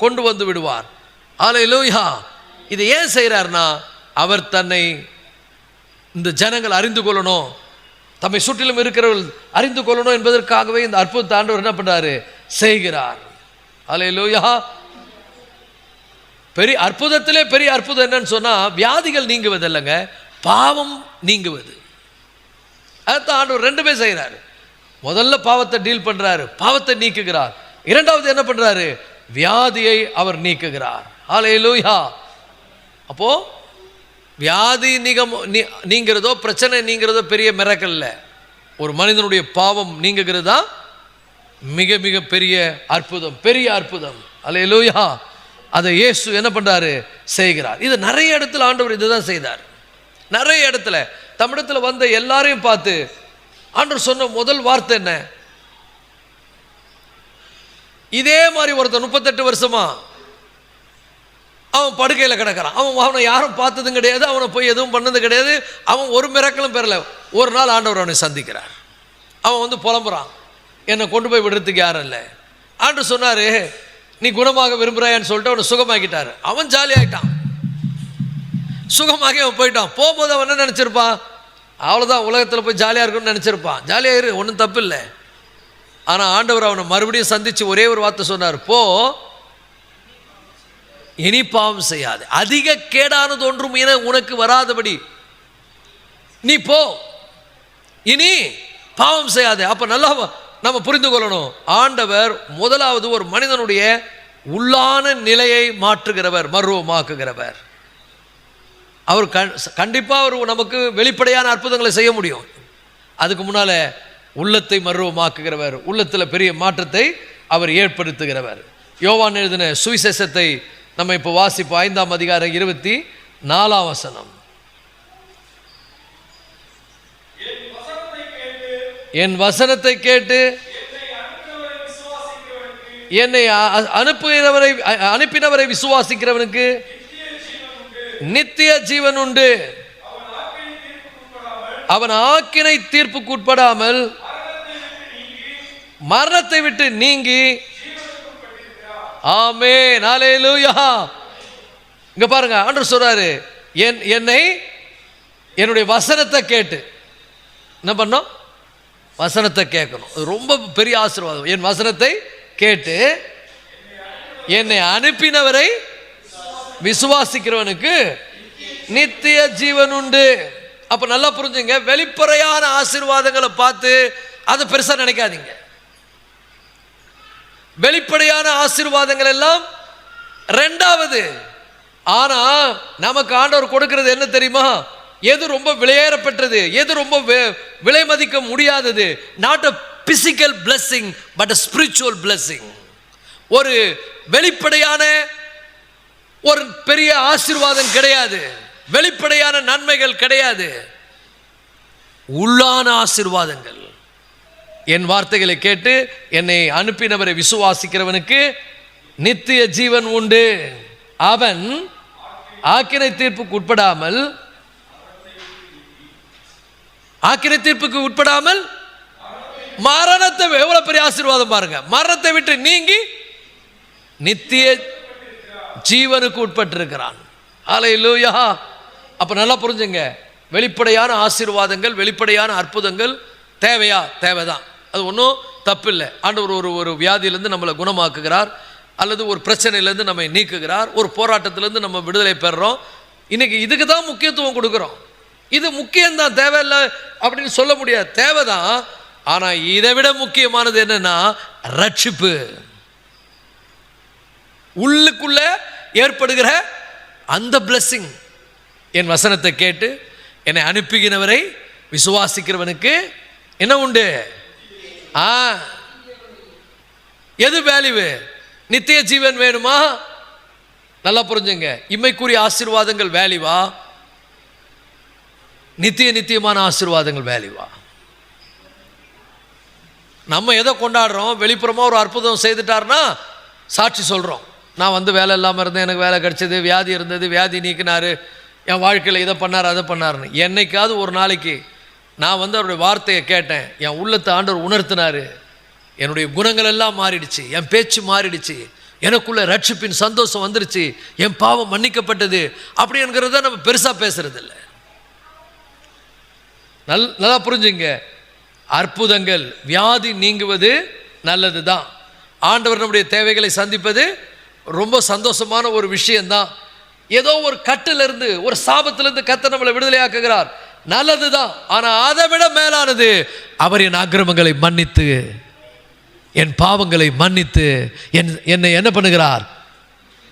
கொண்டு வந்து விடுவார். அல்லேலூயா. இதை ஏன் செய்கிறார்னா, அவர் தன்னை இந்த ஜனங்கள் அறிந்து கொள்ளணும், தம்மை சுற்றிலும் இருக்கிறவர்கள் அறிந்து கொள்ளணும் என்பதற்காகவே இந்த அற்புதத்தை ஆண்டவர் என்ன பண்றாரு? செய்கிறார். அல்லேலூயா. பெரிய அற்புதத்திலே பெரிய அற்புதம் என்னன்னு சொன்னா, வியாதிகள் நீங்குவது இல்லைங்க, பாவம் நீங்குவது. அதுதான் ஆண்டவர் ரெண்டுமே செய்கிறாரு. முதல்ல பாவத்தை டீல் பண்றாரு, பாவத்தை நீக்குகிறார். இரண்டாவது என்ன பண்றாரு? வியாதியை அவர் நீக்குகிறார். அல்லேலூயா. அப்போ வியாதி நீங்கிறதோ பிரச்சனை நீங்கிறதோ பெரிய மிரக்கல் இல்லை. ஒரு மனிதனுடைய பாவம் நீங்குகிறதா மிக மிக பெரிய அற்புதம், பெரிய அற்புதம். அல்லேலூயா. அதை இயேசு என்ன பண்றாரு? செய்கிறார். இது நிறைய இடத்துல ஆண்டவர் இதுதான் செய்தார். நிறைய இடத்துல தமிழத்தில் வந்த எல்லாரையும் பார்த்து ஆண்டவர் சொன்ன முதல் வார்த்தை என்ன? இதே மாதிரி ஒருத்தர் 38 வருஷமா அவன் படுக்கையில் கிடக்கிறான். அவனை யாரும் பார்த்ததும் கிடையாது, அவனை போய் எதுவும் பண்ணது கிடையாது, அவன் ஒரு மிரக்கலும் பெறல. ஒரு நாள் ஆண்டவர் அவனை சந்திக்கிறார். அவன் புலம்புறான், என்னை கொண்டு போய் விடுறதுக்கு யாரும் இல்லை. ஆண்டவர் சொன்னார், நீ குணமாக விரும்புகிறாயான்னு சொல்லிட்டு அவனை சுகமாக்கிட்டார். அவன் ஜாலி ஆகிட்டான், சுகமாகி அவன் போயிட்டான். போகும்போது அவன் என்ன நினச்சிருப்பான்? அவ்வளோதான், உலகத்தில் போய் ஜாலியாக இருக்குன்னு நினச்சிருப்பான். ஜாலியாக இரு, ஒன்றும் தப்பு இல்லை. ஆனால் ஆண்டவர் அவனை மறுபடியும் சந்தித்து ஒரே ஒரு வார்த்தை சொன்னார், போ, இனி பாவம் செய்யாது, அதிக கேடானது ஒன்றும் உனக்கு வராதபடி நீ போ, இனி பாவம் செய்யாது. அப்ப நல்லா நம்ம புரிந்து கொள்ளணும், ஆண்டவர் முதலாவது ஒரு மனிதனுடைய உள்ளான நிலையை மாற்றுகிறவர், மறுரூபமாக்குகிறவர். அவர் கண்டிப்பா அவர் நமக்கு வெளிப்படையான அற்புதங்களை செய்ய முடியும். அதுக்கு முன்னால உள்ளத்தை மறுரூபமாக்குகிறவர், உள்ளத்தில் பெரிய மாற்றத்தை அவர் ஏற்படுத்துகிறவர். யோவான் எழுதின சுவிசேஷத்தை நம்ம இப்போ வாசிப்போம். 5ஆம் அதிகாரம் 24ஆம் வசனம். என் வசனத்தை கேட்டு என்னை அனுப்பினவரை விசுவாசிக்கிறவனுக்கு நித்திய ஜீவன் உண்டு. அவன் ஆக்கினை தீர்ப்புக்கு உட்படாமல் மரணத்தை விட்டு நீங்கி. ஆமென், அல்லேலூயா. இங்க பாருங்க, ஆண்டவர் சொல்றாரு, என்னை என்னுடைய வசனத்தை கேட்டு என்ன பண்ணோம்? வசனத்தை கேட்கணும். ரொம்ப பெரிய ஆசீர்வாதம். என் வசனத்தை கேட்டு என்னை அனுப்பினவரை விசுவாசிக்கிறவனுக்கு நித்திய ஜீவன் உண்டு. அப்ப நல்லா புரிஞ்சுங்க, வெளிப்படையான ஆசீர்வாதங்களை பார்த்து அதை பெருசா நினைக்காதீங்க. வெளிப்படையான ஆசீர்வாதங்கள் எல்லாம் ரெண்டாவது. ஆனா நமக்கு ஆண்டவர் கொடுக்கிறது என்ன தெரியுமா? எது ரொம்ப விலையேறப்பட்டது, எது ரொம்ப விலை மதிக்க முடியாதது. Not a physical blessing but a spiritual blessing. ஒரு வெளிப்படையான ஒரு பெரிய ஆசீர்வாதம் கிடையாது, வெளிப்படையான நன்மைகள் கிடையாது, உள்ளான ஆசீர்வாதங்கள். என் வார்த்தைகளை கேட்டு என்னை அனுப்பினவரை விசுவாசிக்கிறவனுக்கு நித்திய ஜீவன் உண்டு, அவன் ஆக்கினை தீர்ப்புக்கு உட்படாமல் மரணத்தை, எவ்வளவு பெரிய ஆசீர்வாதம் பாருங்க, மரணத்தை விட்டு நீங்கி நித்திய ஜீவனுக்கு உட்பட்டிருக்கிறான். ஹல்லேலூயா. அப்ப நல்லா புரிஞ்சுங்க, வெளிப்படையான ஆசீர்வாதங்கள், வெளிப்படையான அற்புதங்கள் தேவையா? தேவைதான். அது ஒன்றும் தப்பு இல்லை. ஆண்டவர் ஒரு வியாதியிலேருந்து நம்மளை குணமாக்குகிறார், அல்லது ஒரு பிரச்சனையிலேருந்து நம்மை நீக்குகிறார், ஒரு போராட்டத்திலேருந்து நம்ம விடுதலை பெறுறோம். இன்னைக்கு இதுக்கு தான் முக்கியத்துவம் கொடுக்குறோம். இது முக்கியம்தான், தேவையில்லை அப்படின்னு சொல்ல முடியாது, தேவைதான். ஆனால் இதை விட முக்கியமானது என்னன்னா ரட்சிப்பு. உள்ளுக்குள்ள ஏற்படுகிற அந்த பிளெஸிங். என் வசனத்தை கேட்டு என்னை அனுப்புகிறவரை விசுவாசிக்கிறவனுக்கு என்ன உண்டு? எது வேல்யூ? நித்திய ஜீவன் வேணுமா? நல்லா புரிஞ்சுங்க, இம்மைக்குரிய ஆசீர்வாதங்கள் வேல்யூவா? நித்தியமான ஆசீர்வாதங்கள் வேல்யூவா? நம்ம எதை கொண்டாடுறோம்? வெளிப்புறமாக ஒரு அற்புதம் செய்துட்டார்னா சாட்சி சொல்கிறோம், நான் வந்து வேலை இல்லாமல் இருந்தேன், எனக்கு வேலை கிடச்சிது, வியாதி இருந்தது, வியாதி நீக்கினார், என் வாழ்க்கையில் இதை பண்ணார் அதை பண்ணாருன்னு. என்னைக்காவது ஒரு நாளைக்கு நான் வந்து அவருடைய வார்த்தையை கேட்டேன், என் உள்ளத்தை ஆண்டவர் உணர்த்தினார், என்னுடைய குணங்கள் எல்லாம் மாறிடுச்சு, என் பேச்சு மாறிடுச்சு, எனக்குள்ள ரட்சிப்பின் சந்தோஷம் வந்துருச்சு, என் பாவம் மன்னிக்கப்பட்டது அப்படிங்கிறத நம்ம பெருசாக பேசுறது இல்லை. நல்லா புரிஞ்சுங்க, அற்புதங்கள், வியாதி நீங்குவது நல்லது தான், ஆண்டவர் நம்முடைய தேவைகளை சந்திப்பது ரொம்ப சந்தோஷமான ஒரு விஷயம்தான். ஏதோ ஒரு கட்டிலிருந்து, ஒரு சாபத்திலிருந்து கர்த்தர் நம்மளை விடுதலையாக்குகிறார், நல்லது தான். ஆனால் அதை விட மேலானது, அவர் என் அக்கிரமங்களை மன்னித்து, என் பாவங்களை மன்னித்து என்னை என்ன பண்ணுகிறார்?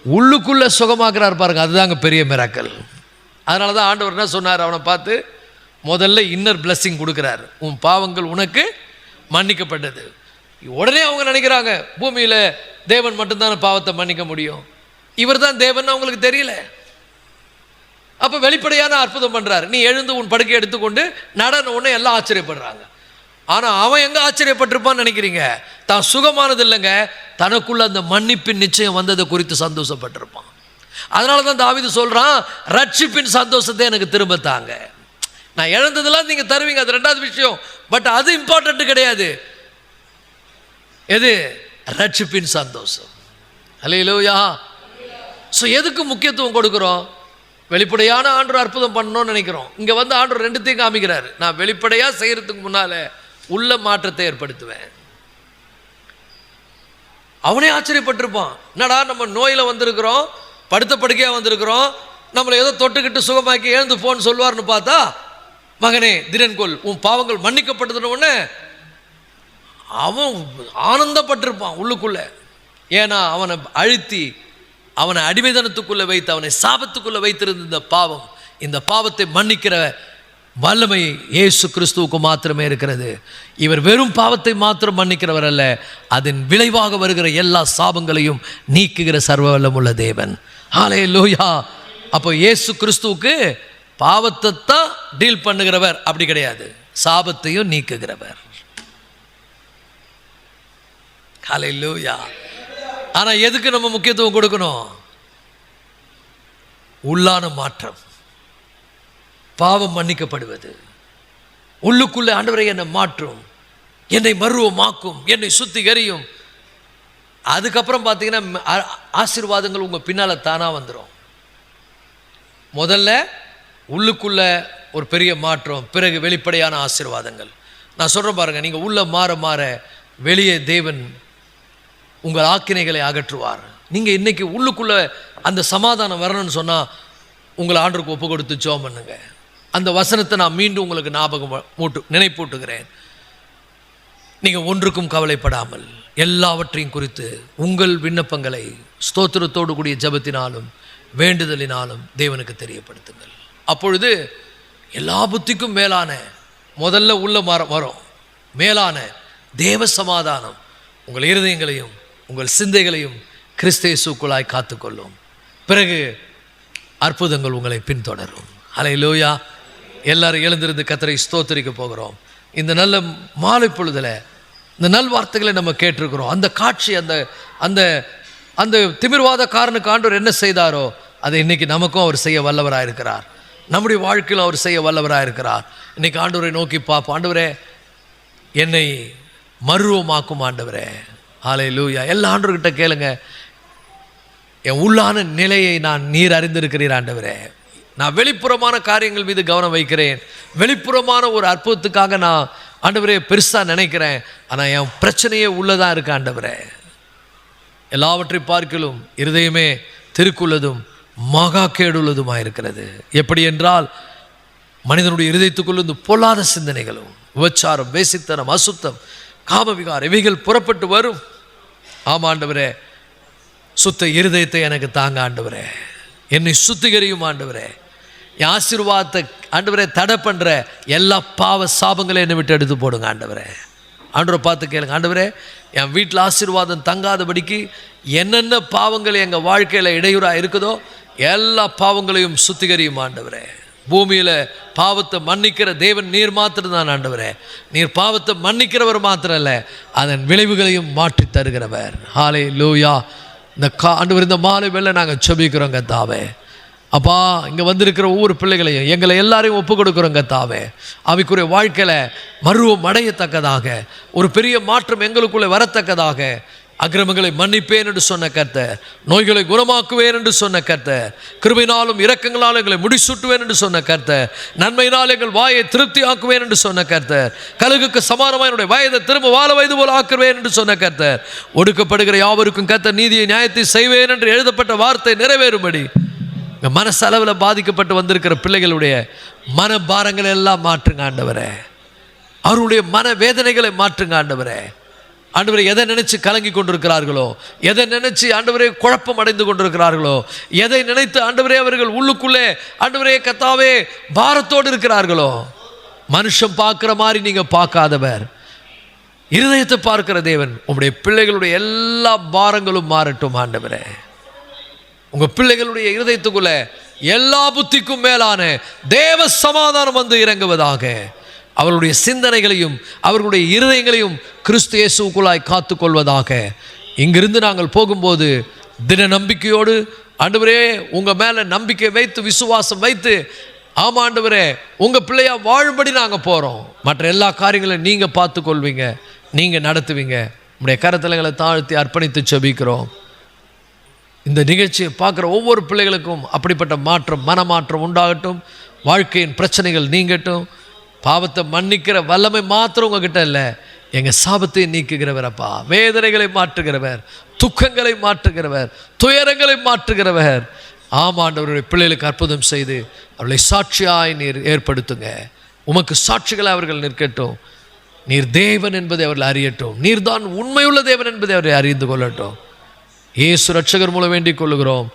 உள்ளுக்குள்ள சுகமாக்குறார் பாருங்க, அதுதாங்க பெரிய மிராக்கல். அதனால தான் ஆண்டவர் என்ன சொன்னார், அவனை பார்த்து முதல்ல இன்னர் பிளெஸிங் கொடுக்குறாரு, உன் பாவங்கள் உனக்கு மன்னிக்கப்பட்டது. உடனே அவங்க நினைக்கிறாங்க பூமியில் தேவன் மட்டும்தான பாவத்தை மன்னிக்க முடியும், இவர் தான் தேவன் அவங்களுக்கு தெரியல. அப்போ வெளிப்படையான அற்புதம் பண்ணுறாரு, நீ எழுந்து உன் படுக்கை எடுத்துக்கொண்டு நடன உடனே எல்லாம் ஆச்சரியப்படுறாங்க. ஆனால் அவன் எங்கே ஆச்சரியப்பட்டிருப்பான்னு நினைக்கிறீங்க? தான் சுகமானது இல்லைங்க, தனக்குள்ள அந்த மன்னிப்பின் நிச்சயம் வந்ததை குறித்து சந்தோஷப்பட்டிருப்பான். அதனால தான் தாவீது சொல்கிறான், ரட்சிப்பின் சந்தோஷத்தை எனக்கு திரும்ப தாங்க. நான் இழந்ததெல்லாம் நீங்கள் தருவீங்க, அது ரெண்டாவது விஷயம், பட் அது இம்பார்ட்டன்ட் கிடையாது. எது? ரட்சிப்பின் சந்தோஷம். ஹல்லேலூயா. ஸோ எதுக்கு முக்கியத்துவம் கொடுக்குறோம்? வெளிப்படையான ஆண்டவர் அற்புதம் பண்ணணும்னு நினைக்கிறோம். இங்கே வந்து ஆண்டவர் ரெண்டுத்தையும் காமிக்கிறாரு, நான் வெளிப்படையாக செய்கிறதுக்கு முன்னால் உள்ள மாற்றத்தை ஏற்படுத்துவேன். அவனே ஆச்சரியப்பட்டிருப்பான், என்னடா நம்ம நோயில் வந்திருக்கிறோம், படுத்த படுக்கையாக வந்திருக்கிறோம், நம்மளை ஏதோ தொட்டுக்கிட்டு சுகமாக்கி எழுந்து போன்னு சொல்லுவார்னு பார்த்தா, மகனே திடன்கொள், உன் பாவங்கள் மன்னிக்கப்பட்டதுன்னு உடனே அவன் ஆனந்தப்பட்டிருப்பான் உள்ளுக்குள்ள. ஏன்னா அவனை அழுத்தி, அவனை அடிமைதனத்துக்குள்ளே வைத்து, அவனை சாபத்துக்குள்ளே வைத்திருந்த இந்த பாவம், இந்த பாவத்தை மன்னிக்கிற வல்லமை இயேசு கிறிஸ்துவுக்கு மாத்திரமே இருக்கிறது. இவர் வெறும் பாவத்தை மாத்திரம் மன்னிக்கிறவர் அல்ல, அதன் விளைவாக வருகிற எல்லா சாபங்களையும் நீக்குகிற சர்வ வல்லமுள்ள தேவன். ஹல்லேலூயா. அப்போ இயேசு கிறிஸ்துவுக்கு பாவத்தை தான் டீல் பண்ணுகிறவர் அப்படி கிடையாது, சாபத்தையும் நீக்குகிறவர். ஹல்லேலூயா. ஆனால் எதுக்கு நம்ம முக்கியத்துவம் கொடுக்கணும்? உள்ளான மாற்றம், பாவம் மன்னிக்கப்படுவது, உள்ளுக்குள்ள ஆண்டவரை என்னை மாற்றும், என்னை மறுவமாக்கும், என்னை சுத்திகரியும். அதுக்கப்புறம் பார்த்தீங்கன்னா ஆசீர்வாதங்கள் உங்கள் பின்னால் தானாக வந்துடும். முதல்ல உள்ளுக்குள்ள ஒரு பெரிய மாற்றம், பிறகு வெளிப்படையான ஆசீர்வாதங்கள். நான் சொல்கிறேன் பாருங்கள், நீங்கள் உள்ள மாற மாற வெளியே தேவன் உங்கள் ஆக்கினைகளை அகற்றுவார். நீங்கள் இன்றைக்கி உள்ளுக்குள்ளே அந்த சமாதானம் வரணும்னு சொன்னால் உங்களை ஆண்டவருக்கு ஒப்பு கொடுத்து ஜெபம் பண்ணுங்க. அந்த வசனத்தை நான் மீண்டும் உங்களுக்கு நினைப்பூட்டுகிறேன். நீங்கள் ஒன்றுக்கும் கவலைப்படாமல் எல்லாவற்றையும் குறித்து உங்கள் விண்ணப்பங்களை ஸ்தோத்திரத்தோடு கூடிய ஜெபத்தினாலும் வேண்டுதலினாலும் தேவனுக்கு தெரியப்படுத்துங்கள். அப்பொழுது எல்லா புத்திக்கும் மேலான, முதல்ல உள்ள வரும் மேலான தேவ சமாதானம் உங்கள் இருதயங்களையும் உங்கள் சிந்தைகளையும் கிறிஸ்து இயேசுவுக்குள்ளாய் காத்துக்கொள்ளும். பிறகு அற்புதங்கள் உங்களை பின்தொடரும். ஹல்லேலூயா. எல்லாரும் எழுந்திருந்து கர்த்தரை ஸ்தோத்திரிக்க போகிறோம். இந்த நல்ல மாலை பொழுதில் இந்த நல்வார்த்தைகளை நம்ம கேட்டிருக்கிறோம். அந்த காட்சி, அந்த அந்த அந்த திமிர்வாதக்காரனுக்கு ஆண்டவர் என்ன செய்தாரோ அதை இன்னைக்கு நமக்கும் அவர் செய்ய வல்லவராக இருக்கிறார். நம்முடைய வாழ்க்கையில் அவர் செய்ய வல்லவராக இருக்கிறார். இன்னைக்கு ஆண்டவரை நோக்கி பார்ப்போம். ஆண்டவரே, என்னை மறுரூபமாக்கும் ஆண்டவரே. ஹல்லேலூயா. எல்லா ஆண்டவர்கிட்ட கேளுங்க, என் உள்ளான நிலையை நீர் அறிந்திருக்கிறீர் ஆண்டவரே. நான் வெளிப்புறமான காரியங்கள் மீது கவனம் வைக்கிறேன். வெளிப்புறமான ஒரு அற்புதத்துக்காக நான் ஆண்டவரே பெருசாக நினைக்கிறேன். ஆனால் என் பிரச்சனையே உள்ளதாக இருக்கு ஆண்டவரே. எல்லாவற்றை பார்க்கலும் இருதயமே திருக்குள்ளதும் மகா கேடுள்ளதுமாக இருக்கிறது. எப்படி என்றால், மனிதனுடைய இருதயத்துக்குள்ளது பொல்லாத சிந்தனைகளும், விபச்சாரம், வேசித்தனம், அசுத்தம், காமவிகாரம் இவைகள் புறப்பட்டு வரும். ஆமாம் ஆண்டவரே, சுத்த இருதயத்தை எனக்கு தாங்க ஆண்டவரே. என்னை சுத்திகரியும் ஆண்டவரே. என் ஆசீர்வாதத்தை ஆண்டவரே தடை பண்ணுற எல்லா பாவ சாபங்களையும் என்னை விட்டு எடுத்து போடுங்க ஆண்டவரே. ஆண்டவரை பார்த்து கேளுங்க, ஆண்டவரே, என் வீட்டில் ஆசீர்வாதம் தங்காதபடிக்கு என்னென்ன பாவங்கள் எங்கள் வாழ்க்கையில் இடையூறாக இருக்குதோ எல்லா பாவங்களையும் சுத்திகரியும் ஆண்டவரே. பூமியில் பாவத்தை மன்னிக்கிற தேவன் நீர் மாத்திரம் தான் ஆண்டவரே. நீர் பாவத்தை மன்னிக்கிறவர் மாத்திரம் இல்லை, அதன் விளைவுகளையும் மாற்றி தருகிறவர். ஹல்லேலூயா. இந்த ஆண்டவர், இந்த மாலை வேளை நாங்கள் செபிக்கிறோங்க தாவே. அப்பா, இங்கே வந்திருக்கிற ஒவ்வொரு பிள்ளைகளையும் எங்களை எல்லாரையும் ஒப்பு கொடுக்குறோங்க தாவே. அவைக்குரிய வாழ்க்கையில் மருவம் அடையத்தக்கதாக, ஒரு பெரிய மாற்றம் எங்களுக்குள்ளே வரத்தக்கதாக, அக்கிரமங்களை மன்னிப்பேன் என்று சொன்ன கர்த்தர், நோய்களை குணமாக்குவேன் என்று சொன்ன கர்த்தர், கிருபையினாலும் இரக்கங்களால் எங்களை முடிசூட்டுவேன் என்று சொன்ன கர்த்தர், நன்மையினால் எங்கள் வாயை திருப்தி ஆக்குவேன் என்று சொன்ன கர்த்தர், கழுகுக்கு சமானமாக என்னுடைய வயதை திரும்ப வாழ வயது போல ஆக்குவேன் என்று சொன்ன கர்த்தர், ஒடுக்கப்படுகிற யாவருக்கும் கர்த்தர் நீதியை நியாயத்தை செய்வேன் என்று எழுதப்பட்ட வார்த்தை நிறைவேறும்படி மனசளவில் பாதிக்கப்பட்டு வந்திருக்கிற பிள்ளைகளுடைய மன பாரங்களை எல்லாம் மாற்றுங்க ஆண்டவரே. அவருடைய மன வேதனைகளை மாற்றுங்க ஆண்டவரே. ஆண்டவரை எதை நினைச்சு கலங்கி கொண்டிருக்கிறார்களோ, எதை நினைச்சு ஆண்டவரே குழப்பம் அடைந்து கொண்டிருக்கிறார்களோ, எதை நினைத்து ஆண்டவரே அவர்கள் உள்ளுக்குள்ளே ஆண்டவரே கர்த்தாவே பாரத்தோடு இருக்கிறார்களோ, மனுஷன் பார்க்கிற மாதிரி நீங்க பார்க்காதவர், இருதயத்தை பார்க்கிற தேவன். உங்களுடைய பிள்ளைகளுடைய எல்லா பாரங்களும் மாறட்டும் ஆண்டவரே. உங்க பிள்ளைகளுடைய இருதயத்துக்குள்ள எல்லா புத்திக்கும் மேலான தேவ சமாதானம் வந்து இறங்குவதாக. அவர்களுடைய சிந்தனைகளையும் அவர்களுடைய இருதயங்களையும் கிறிஸ்து இயேசுவுக்குள்ளாய் காத்துக்கொள்வதாக. இங்கிருந்து நாங்கள் போகும்போது தின நம்பிக்கையோடு ஆண்டவரே உங்க மேல நம்பிக்கை வைத்து விசுவாசம் வைத்து, ஆமா ஆண்டவரே உங்க பிள்ளையா வாழும்படி நாங்கள் போறோம். மற்ற எல்லா காரியங்களையும் நீங்க பார்த்துக்கொள்வீங்க, நீங்க நடத்துவீங்க. உங்களுடைய கரத்தலங்களை தாழ்த்தி அர்ப்பணித்து செபிக்கிறோம். இந்த நிகழ்ச்சியை பார்க்குற ஒவ்வொரு பிள்ளைகளுக்கும் அப்படிப்பட்ட மாற்றம், மனமாற்றம் உண்டாகட்டும். வாழ்க்கையின் பிரச்சனைகள் நீங்கட்டும். பாவத்தை மன்னிக்கிற வல்லமை மாத்திரம் உங்ககிட்ட இல்லை, எங்கள் சாபத்தை நீக்குகிறவர் அப்பா. வேதனைகளை மாற்றுகிறவர், துக்கங்களை மாற்றுகிறவர், துயரங்களை மாற்றுகிறவர். ஆமாண்டவருடைய பிள்ளைகளுக்கு அற்புதம் செய்து அவர்களை சாட்சியாய் நீர் ஏற்படுத்துங்க. உமக்கு சாட்சிகளை அவர்கள் நிற்கட்டும். நீர் தேவன் என்பதை அவர்கள் அறியட்டும். நீர்தான் உண்மையுள்ள தேவன் என்பதை அவரை அறிந்து கொள்ளட்டும். இயேசு ரட்சகர் மூலம் வேண்டிக் கொள்ளுகிறோம்.